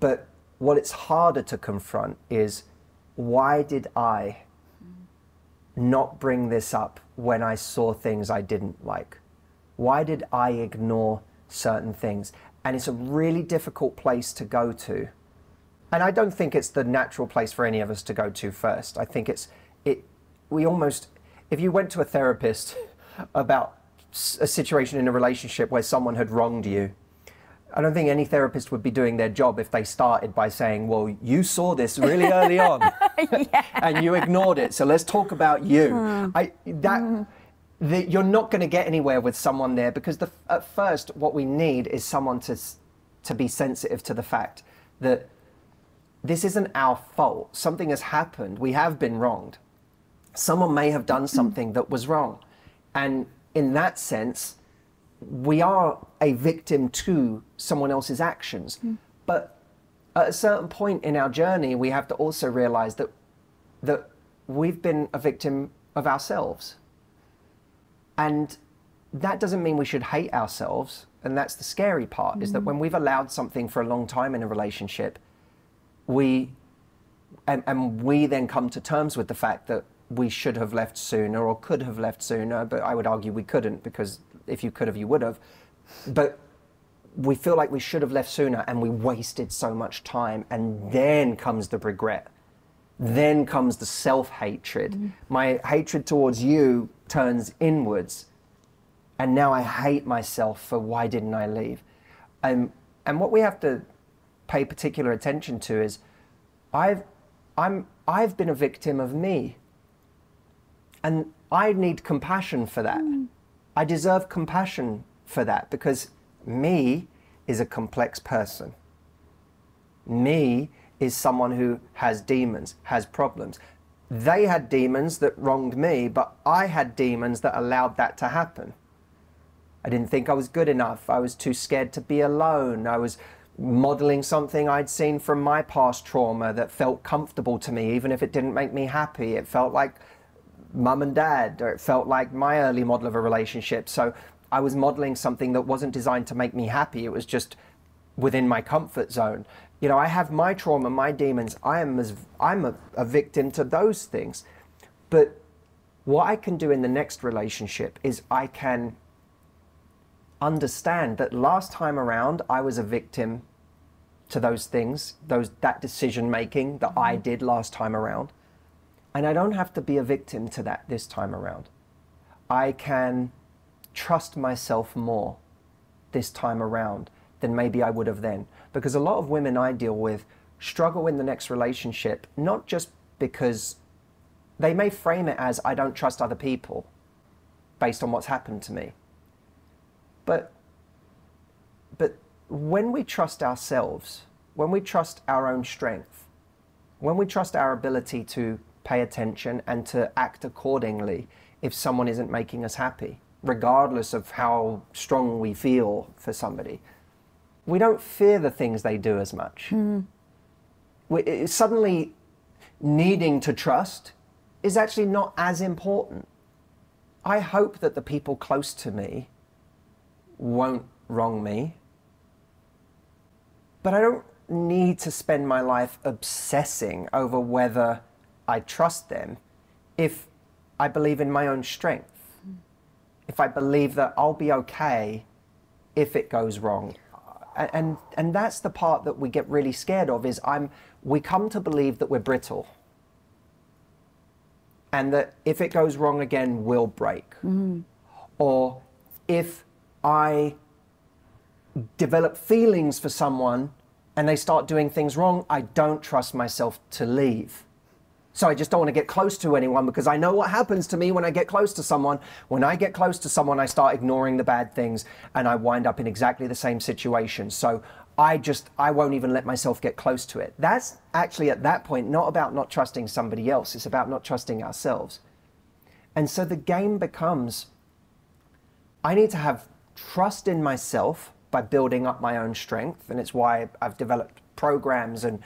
But what it's harder to confront is, why did I not bring this up when I saw things I didn't like? Why did I ignore certain things? And it's a really difficult place to go to. And I don't think it's the natural place for any of us to go to first. I think if you went to a therapist about a situation in a relationship where someone had wronged you, I don't think any therapist would be doing their job if they started by saying, well, you saw this really early on and you ignored it, so let's talk about you. You're not going to get anywhere with someone there, because at first what we need is someone to be sensitive to the fact that this isn't our fault. Something has happened. We have been wronged. Someone may have done something that was wrong. And in that sense, we are a victim to someone else's actions. But at a certain point in our journey, we have to also realize that we've been a victim of ourselves. And that doesn't mean we should hate ourselves. And that's the scary part, is that when we've allowed something for a long time in a relationship, we then come to terms with the fact that we should have left sooner, or could have left sooner, but I would argue we couldn't, because if you could have, you would have. But we feel like we should have left sooner, and we wasted so much time, and then comes the regret. Then comes the self-hatred. My hatred towards you turns inwards, and now I hate myself for why didn't I leave? And what we have to pay particular attention to is, I've been a victim of me. And I need compassion for that. I deserve compassion for that, because me is a complex person. Me is someone who has demons, has problems. They had demons that wronged me, but I had demons that allowed that to happen. I didn't think I was good enough. I was too scared to be alone. I was modeling something I'd seen from my past trauma that felt comfortable to me, even if it didn't make me happy. It felt like mum and dad, or it felt like my early model of a relationship. So I was modeling something that wasn't designed to make me happy. It was just within my comfort zone. You know, I have my trauma, my demons. I'm a victim to those things. But what I can do in the next relationship is I can understand that last time around I was a victim to those things, that decision making that I did last time around. And I don't have to be a victim to that this time around. I can trust myself more this time around than maybe I would have then. Because a lot of women I deal with struggle in the next relationship, not just because they may frame it as I don't trust other people based on what's happened to me. But when we trust ourselves, when we trust our own strength, when we trust our ability to pay attention and to act accordingly if someone isn't making us happy, regardless of how strong we feel for somebody, we don't fear the things they do as much. Suddenly needing to trust is actually not as important. I hope that the people close to me won't wrong me, but I don't need to spend my life obsessing over whether I trust them if I believe in my own strength, if I believe that I'll be okay if it goes wrong. And that's the part that we get really scared of, is we come to believe that we're brittle and that if it goes wrong again, we'll break. Or if I develop feelings for someone and they start doing things wrong, I don't trust myself to leave. So I just don't want to get close to anyone because I know what happens to me when I get close to someone. When I get close to someone, I start ignoring the bad things and I wind up in exactly the same situation. So I won't even let myself get close to it. That's actually at that point not about not trusting somebody else. It's about not trusting ourselves. And so the game becomes, I need to have trust in myself by building up my own strength. And it's why I've developed programs, and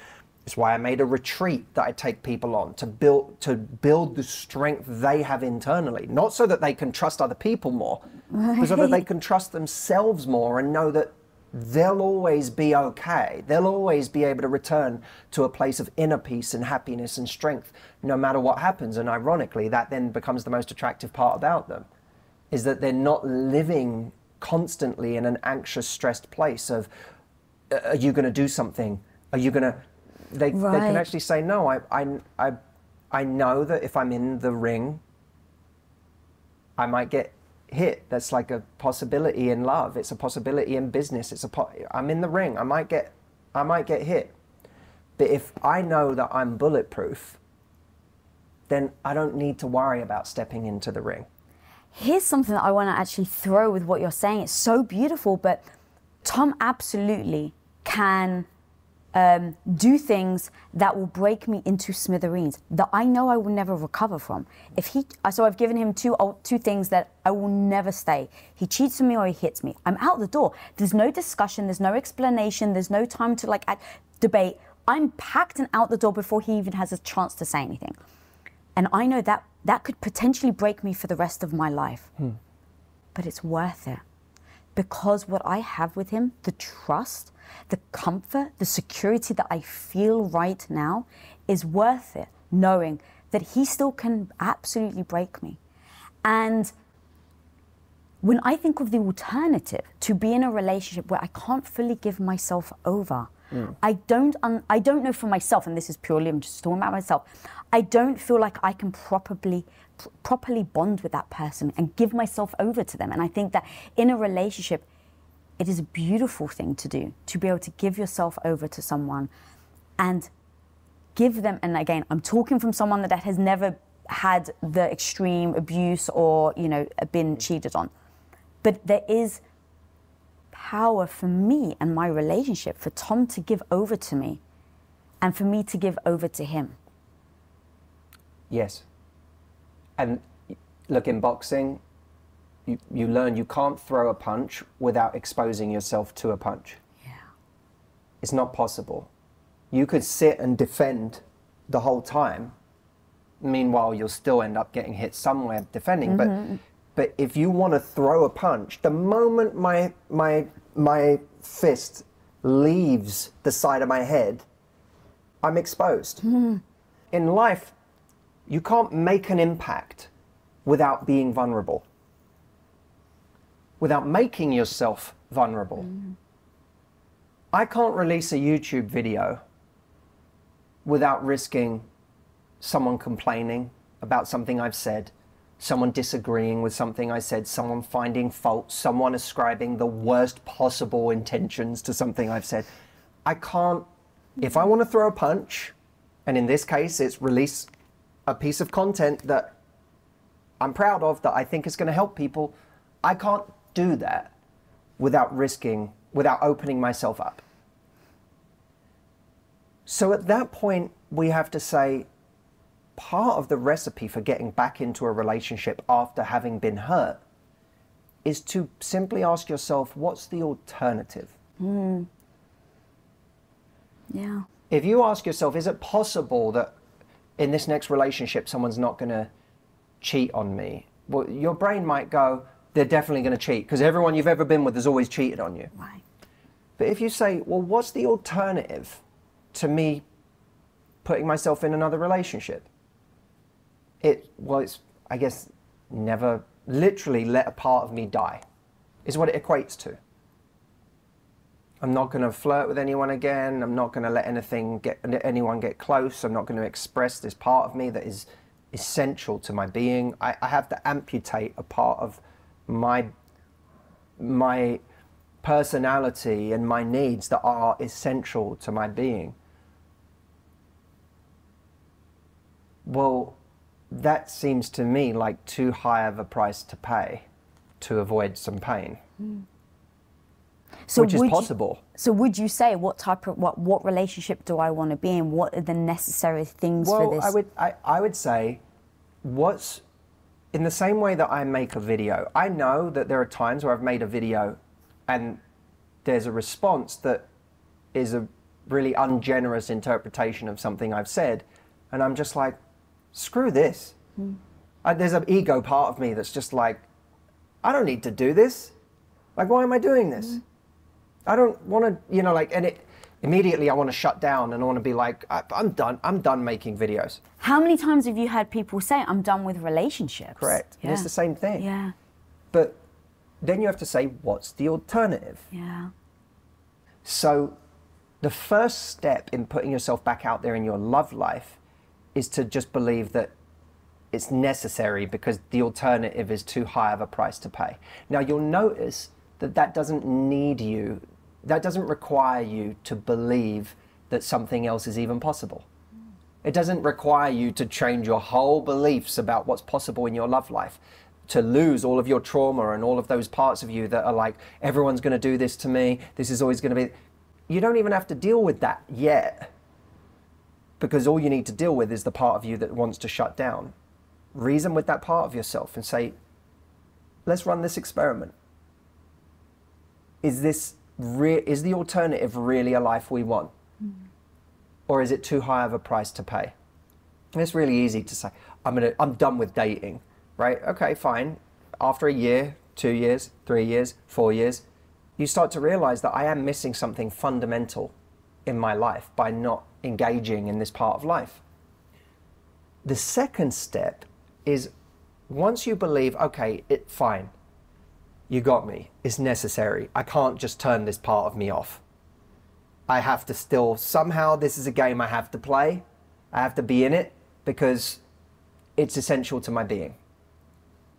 it's why I made a retreat that I take people on to build the strength they have internally, not so that they can trust other people more, but so that they can trust themselves more and know that they'll always be okay. They'll always be able to return to a place of inner peace and happiness and strength no matter what happens. And ironically, that then becomes the most attractive part about them, is that they're not living constantly in an anxious, stressed place of, are you going to do something? Are you going to... They can actually say, no, I know that if I'm in the ring, I might get hit. That's like a possibility in love. It's a possibility in business. I'm in the ring. I might get hit. But if I know that I'm bulletproof, then I don't need to worry about stepping into the ring. Here's something that I want to actually throw with what you're saying. It's so beautiful, but Tom absolutely can do things that will break me into smithereens that I know I will never recover from. So I've given him two things that I will never stay. He cheats on me or he hits me. I'm out the door. There's no discussion. There's no explanation. There's no time to debate. I'm packed and out the door before he even has a chance to say anything. And I know that could potentially break me for the rest of my life. But it's worth it. Because what I have with him, the trust, the comfort, the security that I feel right now is worth it, knowing that he still can absolutely break me. And when I think of the alternative, to be in a relationship where I can't fully give myself over, I don't know for myself, and this is purely, I'm just talking about myself, I don't feel like I can properly bond with that person and give myself over to them. And I think that in a relationship, it is a beautiful thing to do, to be able to give yourself over to someone and give them, and again, I'm talking from someone that has never had the extreme abuse or, been cheated on. But there is power for me and my relationship, for Tom to give over to me and for me to give over to him. Yes. And look, in boxing, you learn you can't throw a punch without exposing yourself to a punch. Yeah. It's not possible. You could sit and defend the whole time. Meanwhile, you'll still end up getting hit somewhere defending. But if you want to throw a punch, the moment my fist leaves the side of my head, I'm exposed. In life, you can't make an impact without being vulnerable, without making yourself vulnerable. I can't release a YouTube video without risking someone complaining about something I've said, someone disagreeing with something I said, someone finding fault, someone ascribing the worst possible intentions to something I've said. I can't, if I want to throw a punch, and in this case it's release a piece of content that I'm proud of, that I think is going to help people, I can't do that without risking, without opening myself up. So at that point, we have to say, part of the recipe for getting back into a relationship after having been hurt is to simply ask yourself, what's the alternative? Yeah. If you ask yourself, is it possible that in this next relationship, someone's not going to cheat on me? Well, your brain might go, they're definitely going to cheat, because everyone you've ever been with has always cheated on you. Right. But if you say, well, what's the alternative to me putting myself in another relationship? It's, I guess, never literally let a part of me die, is what it equates to. I'm not going to flirt with anyone again. I'm not going to let anyone get close. I'm not going to express this part of me that is essential to my being. I have to amputate a part of my personality and my needs that are essential to my being. Well, that seems to me like too high of a price to pay to avoid some pain. So which is possible. So would you say what relationship do I want to be in? What are the necessary things for this? I would say, what's in the same way that I make a video. I know that there are times where I've made a video and there's a response that is a really ungenerous interpretation of something I've said, and I'm just like, screw this. There's an ego part of me that's just like, I don't need to do this. Like, why am I doing this? I don't want to, and immediately I want to shut down and I want to be like, I'm done making videos. How many times have you had people say, I'm done with relationships? Correct. Yeah. And it's the same thing. Yeah. But then you have to say, what's the alternative? Yeah. So the first step in putting yourself back out there in your love life is to just believe that it's necessary because the alternative is too high of a price to pay. Now you'll notice that doesn't require you to believe that something else is even possible. It doesn't require you to change your whole beliefs about what's possible in your love life, to lose all of your trauma and all of those parts of you that are like, everyone's going to do this to me, this is always going to be... You don't even have to deal with that yet, because all you need to deal with is the part of you that wants to shut down. Reason with that part of yourself and say, let's run this experiment. Is the alternative really a life we want? Or is it too high of a price to pay? And it's really easy to say, I'm done with dating, right? Okay, fine. After a year, 2 years, 3 years, 4 years, you start to realize that I am missing something fundamental in my life by not engaging in this part of life. The second step is, once you believe, okay, fine, you got me, it's necessary, I can't just turn this part of me off. I have to still, somehow this is a game I have to play, I have to be in it because it's essential to my being.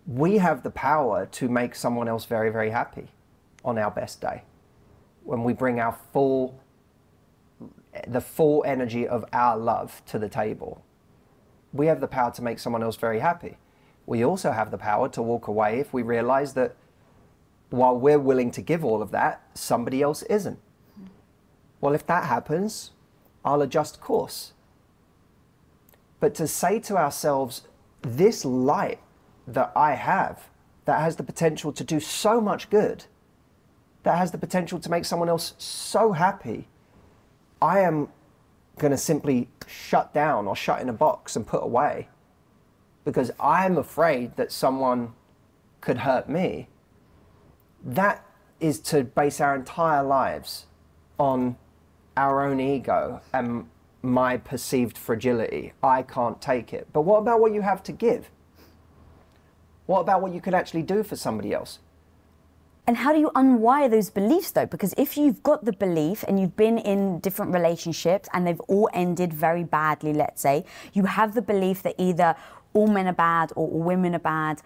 We have the power to make someone else very, very happy on our best day. When we bring the full energy of our love to the table, we have the power to make someone else very happy. We also have the power to walk away if we realize that while we're willing to give all of that, somebody else isn't. Well, if that happens, I'll adjust course. But to say to ourselves, this light that I have, that has the potential to do so much good, that has the potential to make someone else so happy, I am going to simply shut down or shut in a box and put away because I'm afraid that someone could hurt me. That is to base our entire lives on our own ego and my perceived fragility. I can't take it. But what about what you have to give? What about what you could actually do for somebody else? And how do you unwire those beliefs though? Because if you've got the belief and you've been in different relationships and they've all ended very badly, let's say, you have the belief that either all men are bad or all women are bad,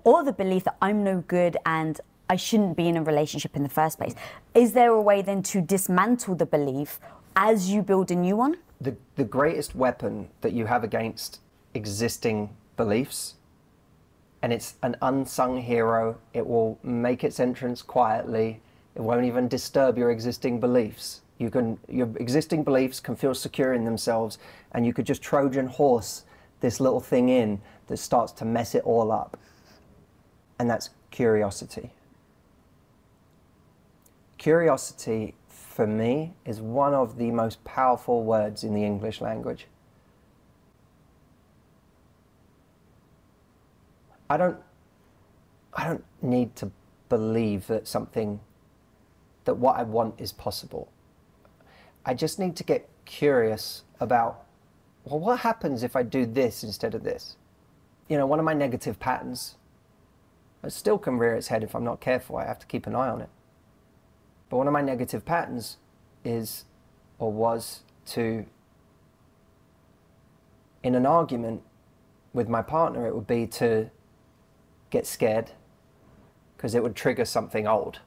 or the belief that I'm no good and I shouldn't be in a relationship in the first place. Is there a way then to dismantle the belief as you build a new one? The greatest weapon that you have against existing beliefs, and it's an unsung hero, it will make its entrance quietly, it won't even disturb your existing beliefs. Your existing beliefs can feel secure in themselves, and you could just Trojan horse this little thing in that starts to mess it all up. And that's curiosity. Curiosity, for me, is one of the most powerful words in the English language. I don't need to believe that what I want is possible. I just need to get curious about, well, what happens if I do this instead of this? You know, one of my negative patterns, it still can rear its head if I'm not careful. I have to keep an eye on it. But one of my negative patterns is, or was, to, in an argument with my partner, it would be to get scared because it would trigger something old.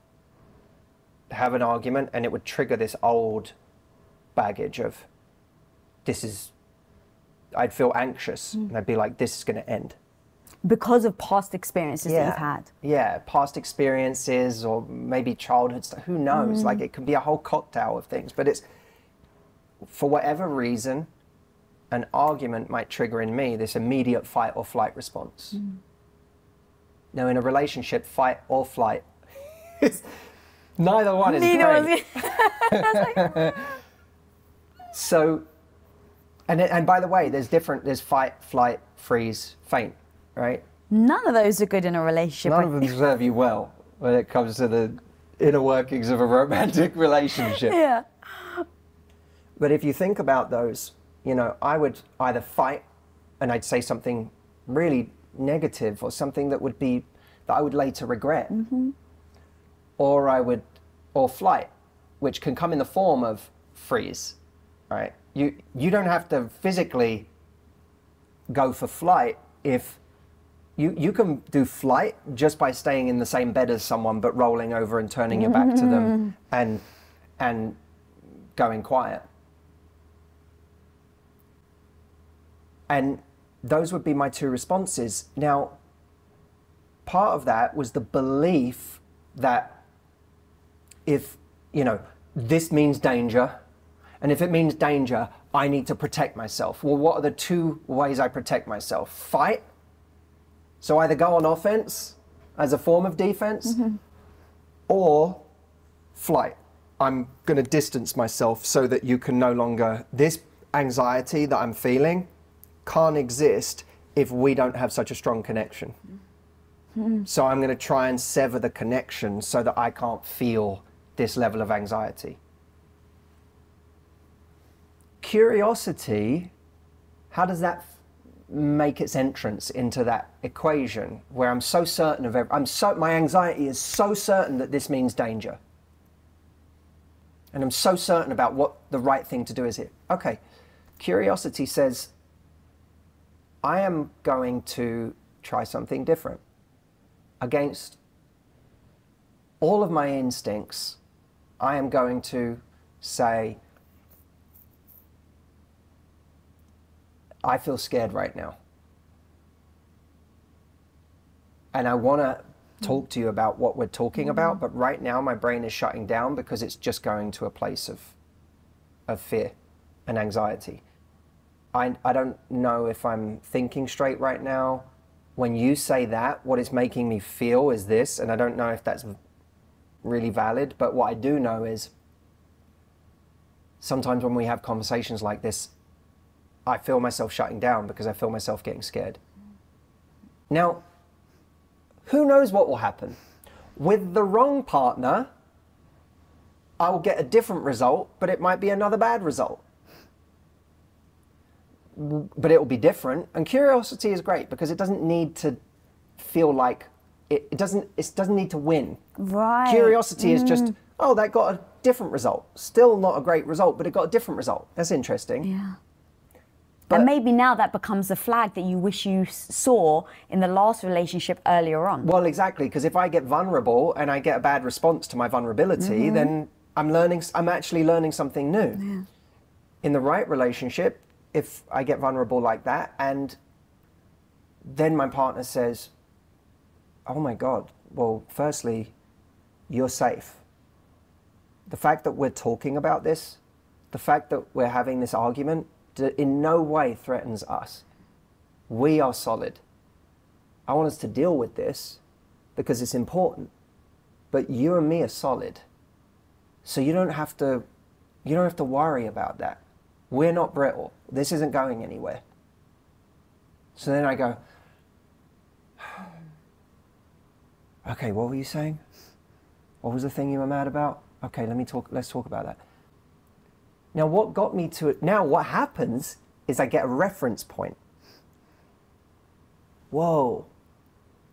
Have an argument and it would trigger this old baggage of, I'd feel anxious and I'd be like, this is going to end. Because of past experiences that you've had. Yeah, past experiences or maybe childhood stuff, who knows? Like it could be a whole cocktail of things, but it's, for whatever reason, an argument might trigger in me this immediate fight or flight response. Now in a relationship, fight or flight, neither one is great. So, and by the way, there's fight, flight, freeze, faint. Right? None of those are good in a relationship. None of them serve you well when it comes to the inner workings of a romantic relationship. Yeah. But if you think about those, you know, I would either fight and I'd say something really negative or something that I would later regret. Or flight, which can come in the form of freeze, right? You don't have to physically go for flight if you can do flight just by staying in the same bed as someone but rolling over and turning your back to them and going quiet. And those would be my two responses. Now, part of that was the belief that if, you know, this means danger, and if it means danger, I need to protect myself. Well, what are the two ways I protect myself? Fight. So either go on offense as a form of defense, or flight. I'm going to distance myself so that you can no longer, this anxiety that I'm feeling can't exist if we don't have such a strong connection. So I'm going to try and sever the connection so that I can't feel this level of anxiety. Curiosity, how does that make its entrance into that equation where I'm so certain of my anxiety is so certain that this means danger, and I'm so certain about what the right thing to do is here. Okay, curiosity says I am going to try something different. Against all of my instincts, I am going to say, I feel scared right now. And I want to talk to you about what we're talking about, but right now my brain is shutting down because it's just going to a place of fear and anxiety. I don't know if I'm thinking straight right now. When you say that, what it's making me feel is this, and I don't know if that's really valid, but what I do know is sometimes when we have conversations like this, I feel myself shutting down because I feel myself getting scared. Now, who knows what will happen? With the wrong partner, I will get a different result, but it might be another bad result. But it will be different. And curiosity is great because it doesn't need to feel like, it doesn't need to win. Right. Curiosity is just, oh, that got a different result. Still not a great result, but it got a different result. That's interesting. Yeah. But, and maybe now that becomes a flag that you wish you saw in the last relationship earlier on. well, exactly, because if I get vulnerable and I get a bad response to my vulnerability, then I'm actually learning something new. Yeah. In the right relationship, if I get vulnerable like that, and then my partner says, oh my God, well, firstly, you're safe. The fact that we're talking about this, the fact that we're having this argument, in no way threatens us. We are solid. I want us to deal with this because it's important. But you and me are solid. So you don't have to worry about that. We're not brittle. This isn't going anywhere. So then I go, okay, what were you saying? What was the thing you were mad about? Okay, let's talk about that. Now what got me to it, now what happens is I get a reference point. Whoa,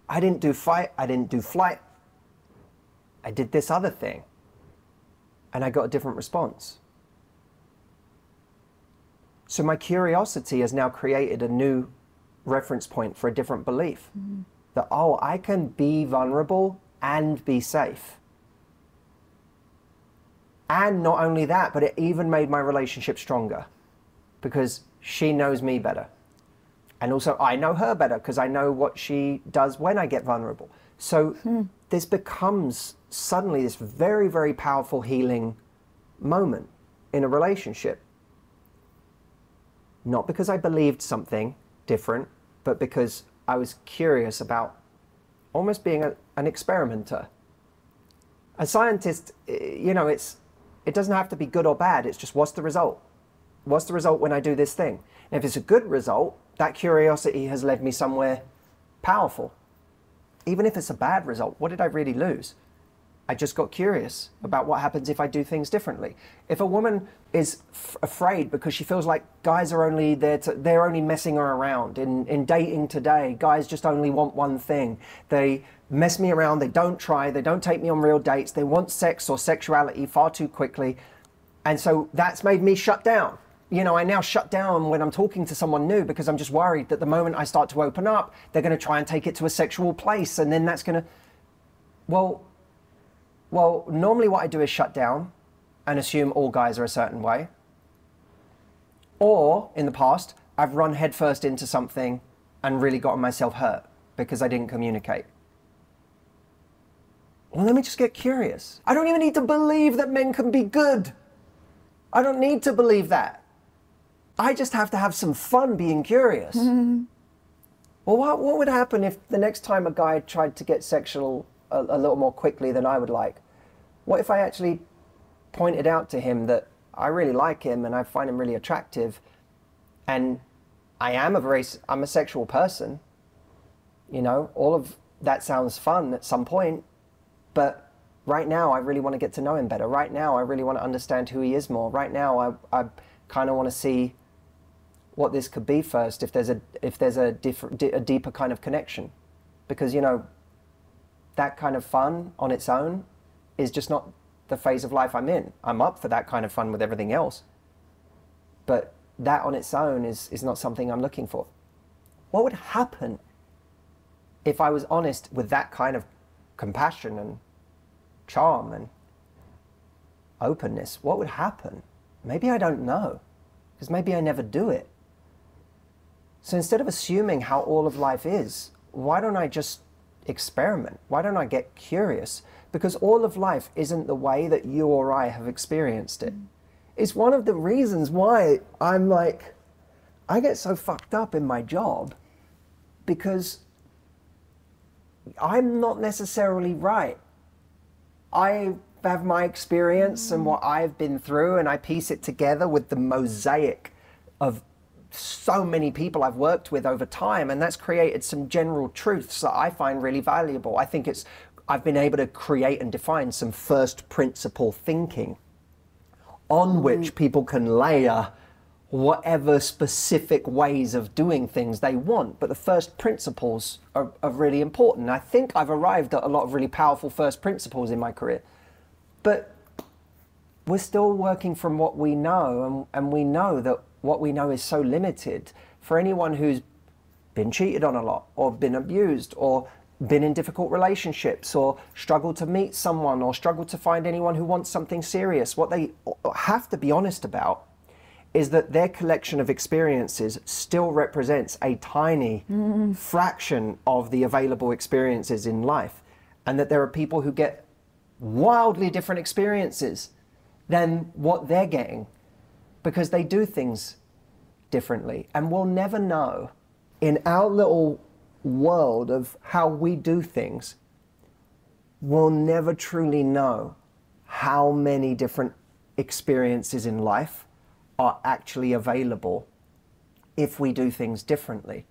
I didn't do fight, I didn't do flight. I did this other thing. And I got a different response. So my curiosity has now created a new reference point for a different belief. That, oh, I can be vulnerable and be safe. And not only that, but it even made my relationship stronger because she knows me better. And also I know her better because I know what she does when I get vulnerable. So this becomes suddenly this very, very powerful healing moment in a relationship. Not because I believed something different, but because I was curious about almost being an experimenter. A scientist, you know, it doesn't have to be good or bad. It's just, what's the result? What's the result when I do this thing? And if it's a good result, that curiosity has led me somewhere powerful. Even if it's a bad result, what did I really lose? I just got curious about what happens if I do things differently. If a woman is afraid because she feels like guys are only there they're only messing her around. In dating today, guys just only want one thing. They mess me around, they don't try, they don't take me on real dates, they want sex or sexuality far too quickly. And so that's made me shut down. You know, I now shut down when I'm talking to someone new because I'm just worried that the moment I start to open up, they're going to try and take it to a sexual place, and then that's going to, well, normally what I do is shut down and assume all guys are a certain way. Or, in the past, I've run headfirst into something and really gotten myself hurt because I didn't communicate. Well, let me just get curious. I don't even need to believe that men can be good. I don't need to believe that. I just have to have some fun being curious. Well, what would happen if the next time a guy tried to get sexual a little more quickly than I would like? What if I actually pointed out to him that I really like him and I find him really attractive, and I'm a sexual person, you know, all of that sounds fun at some point, but right now I really want to get to know him better. Right now I really want to understand who he is more. Right now I kind of want to see what this could be first, if there's a deeper kind of connection, because, you know, that kind of fun on its own is just not the phase of life I'm in. I'm up for that kind of fun with everything else, but that on its own is not something I'm looking for. What would happen if I was honest with that kind of compassion and charm and openness? What would happen? Maybe I don't know, because maybe I never do it. So instead of assuming how all of life is, why don't I just experiment? Why don't I get curious? Because all of life isn't the way that you or I have experienced it. It's one of the reasons why I'm like, I get so fucked up in my job, because I'm not necessarily right. I have my experience and what I've been through, and I piece it together with the mosaic of so many people I've worked with over time, and that's created some general truths that I find really valuable. I think it's I've been able to create and define some first principle thinking on which people can layer whatever specific ways of doing things they want. But the first principles are really important. I think I've arrived at a lot of really powerful first principles in my career. But we're still working from what we know, and we know that what we know is so limited. For anyone who's been cheated on a lot, or been abused, or been in difficult relationships, or struggled to meet someone, or struggled to find anyone who wants something serious, what they have to be honest about is that their collection of experiences still represents a tiny fraction of the available experiences in life, and that there are people who get wildly different experiences than what they're getting because they do things differently. And we'll never know in our little world of how we do things, we'll never truly know how many different experiences in life are actually available if we do things differently.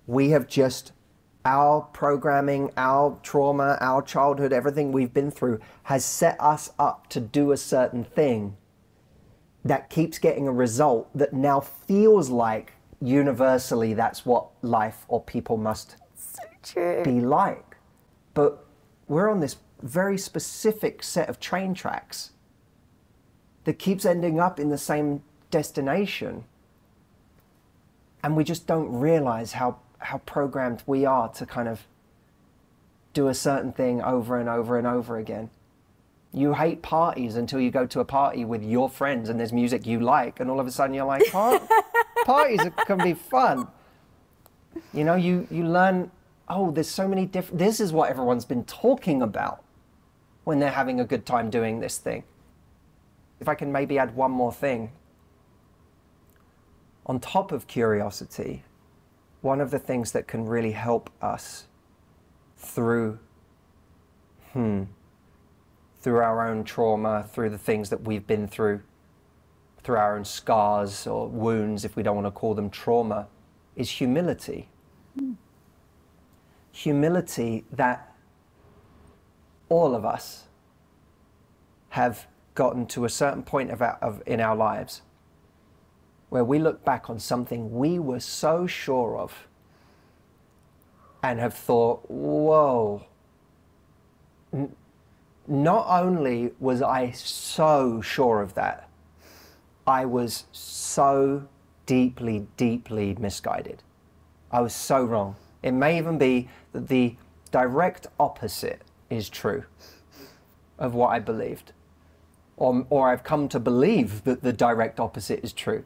We have just, our programming, our trauma, our childhood, everything we've been through has set us up to do a certain thing that keeps getting a result that now feels like universally that's what life or people must be like. But we're on this very specific set of train tracks that keeps ending up in the same destination, and we just don't realize how programmed we are to kind of do a certain thing over and over and over again. You hate parties until you go to a party with your friends and there's music you like, and all of a sudden you're like, parties can be fun. You know, you learn, oh, there's so many different, this is what everyone's been talking about when they're having a good time doing this thing. If I can maybe add one more thing. On top of curiosity, one of the things that can really help us through our own trauma, through the things that we've been through our own scars or wounds, if we don't want to call them trauma, is humility. Humility that all of us have gotten to a certain point in our lives where we look back on something we were so sure of and have thought, whoa, not only was I so sure of that, I was so deeply, deeply misguided. I was so wrong. It may even be that the direct opposite is true of what I believed. Or I've come to believe that the direct opposite is true.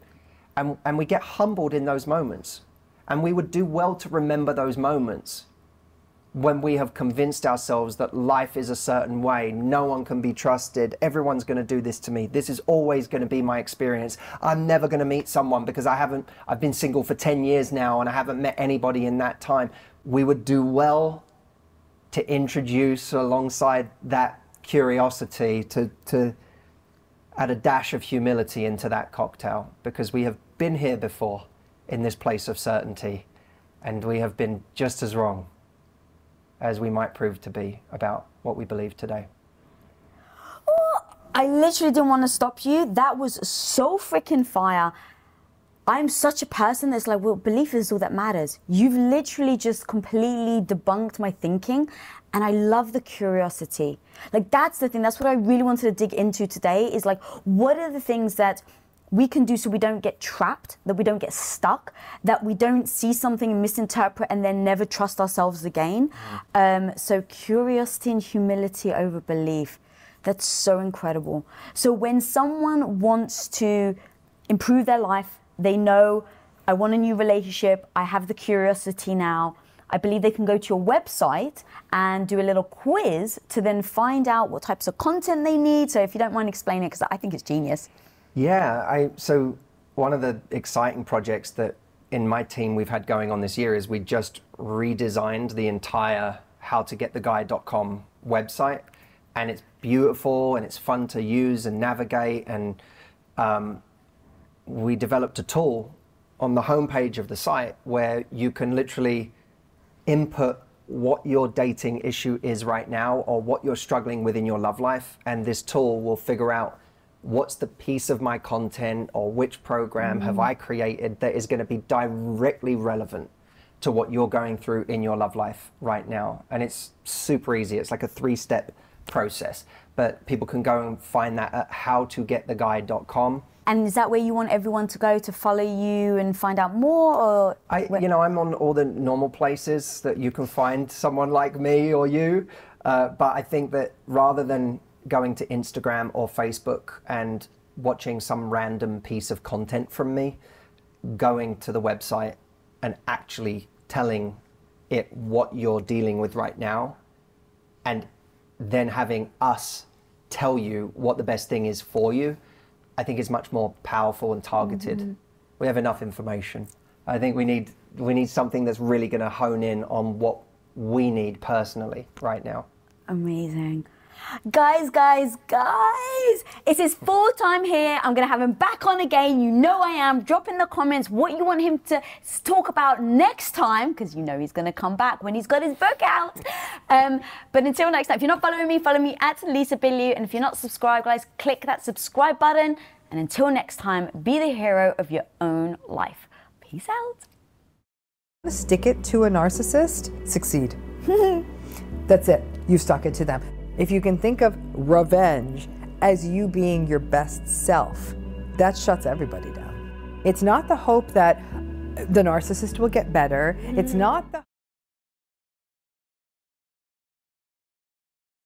And we get humbled in those moments. And we would do well to remember those moments when we have convinced ourselves that life is a certain way, no one can be trusted, everyone's going to do this to me, this is always going to be my experience, I'm never going to meet someone because I've been single for 10 years now and I haven't met anybody in that time. We would do well to introduce alongside that curiosity to add a dash of humility into that cocktail, because we have been here before in this place of certainty, and we have been just as wrong as we might prove to be about what we believe today. Oh, I literally didn't want to stop you. That was so freaking fire. I'm such a person that's like, well, belief is all that matters. You've literally just completely debunked my thinking, and I love the curiosity. Like, that's the thing. That's what I really wanted to dig into today, is like, what are the things that we can do so we don't get trapped, that we don't get stuck, that we don't see something and misinterpret and then never trust ourselves again. So curiosity and humility over belief, that's so incredible. So when someone wants to improve their life, they know, I want a new relationship, I have the curiosity now, I believe they can go to your website and do a little quiz to then find out what types of content they need. So if you don't mind explaining it, because I think it's genius. Yeah, so one of the exciting projects that in my team we've had going on this year is we just redesigned the entire howtogettheguy.com website, and it's beautiful and it's fun to use and navigate, and we developed a tool on the homepage of the site where you can literally input what your dating issue is right now or what you're struggling with in your love life, and this tool will figure out what's the piece of my content or which program have I created that is going to be directly relevant to what you're going through in your love life right now. And it's super easy. It's like a 3-step process, but people can go and find that at howtogettheguy.com. And is that where you want everyone to go to follow you and find out more? Or I'm on all the normal places that you can find someone like me or you. But I think that rather than going to Instagram or Facebook and watching some random piece of content from me, going to the website and actually telling it what you're dealing with right now, and then having us tell you what the best thing is for you, I think is much more powerful and targeted. We have enough information. I think we need something that's really going to hone in on what we need personally right now. Amazing. Guys, it's his 4th time here. I'm going to have him back on again. You know I am. Drop in the comments what you want him to talk about next time, because you know he's going to come back when he's got his book out. But until next time, if you're not following me, follow me at Lisa Bilyeu. And if you're not subscribed, guys, click that subscribe button. And until next time, be the hero of your own life. Peace out. Stick it to a narcissist, succeed. That's it. You stuck it to them. If you can think of revenge as you being your best self, that shuts everybody down. It's not the hope that the narcissist will get better. It's not the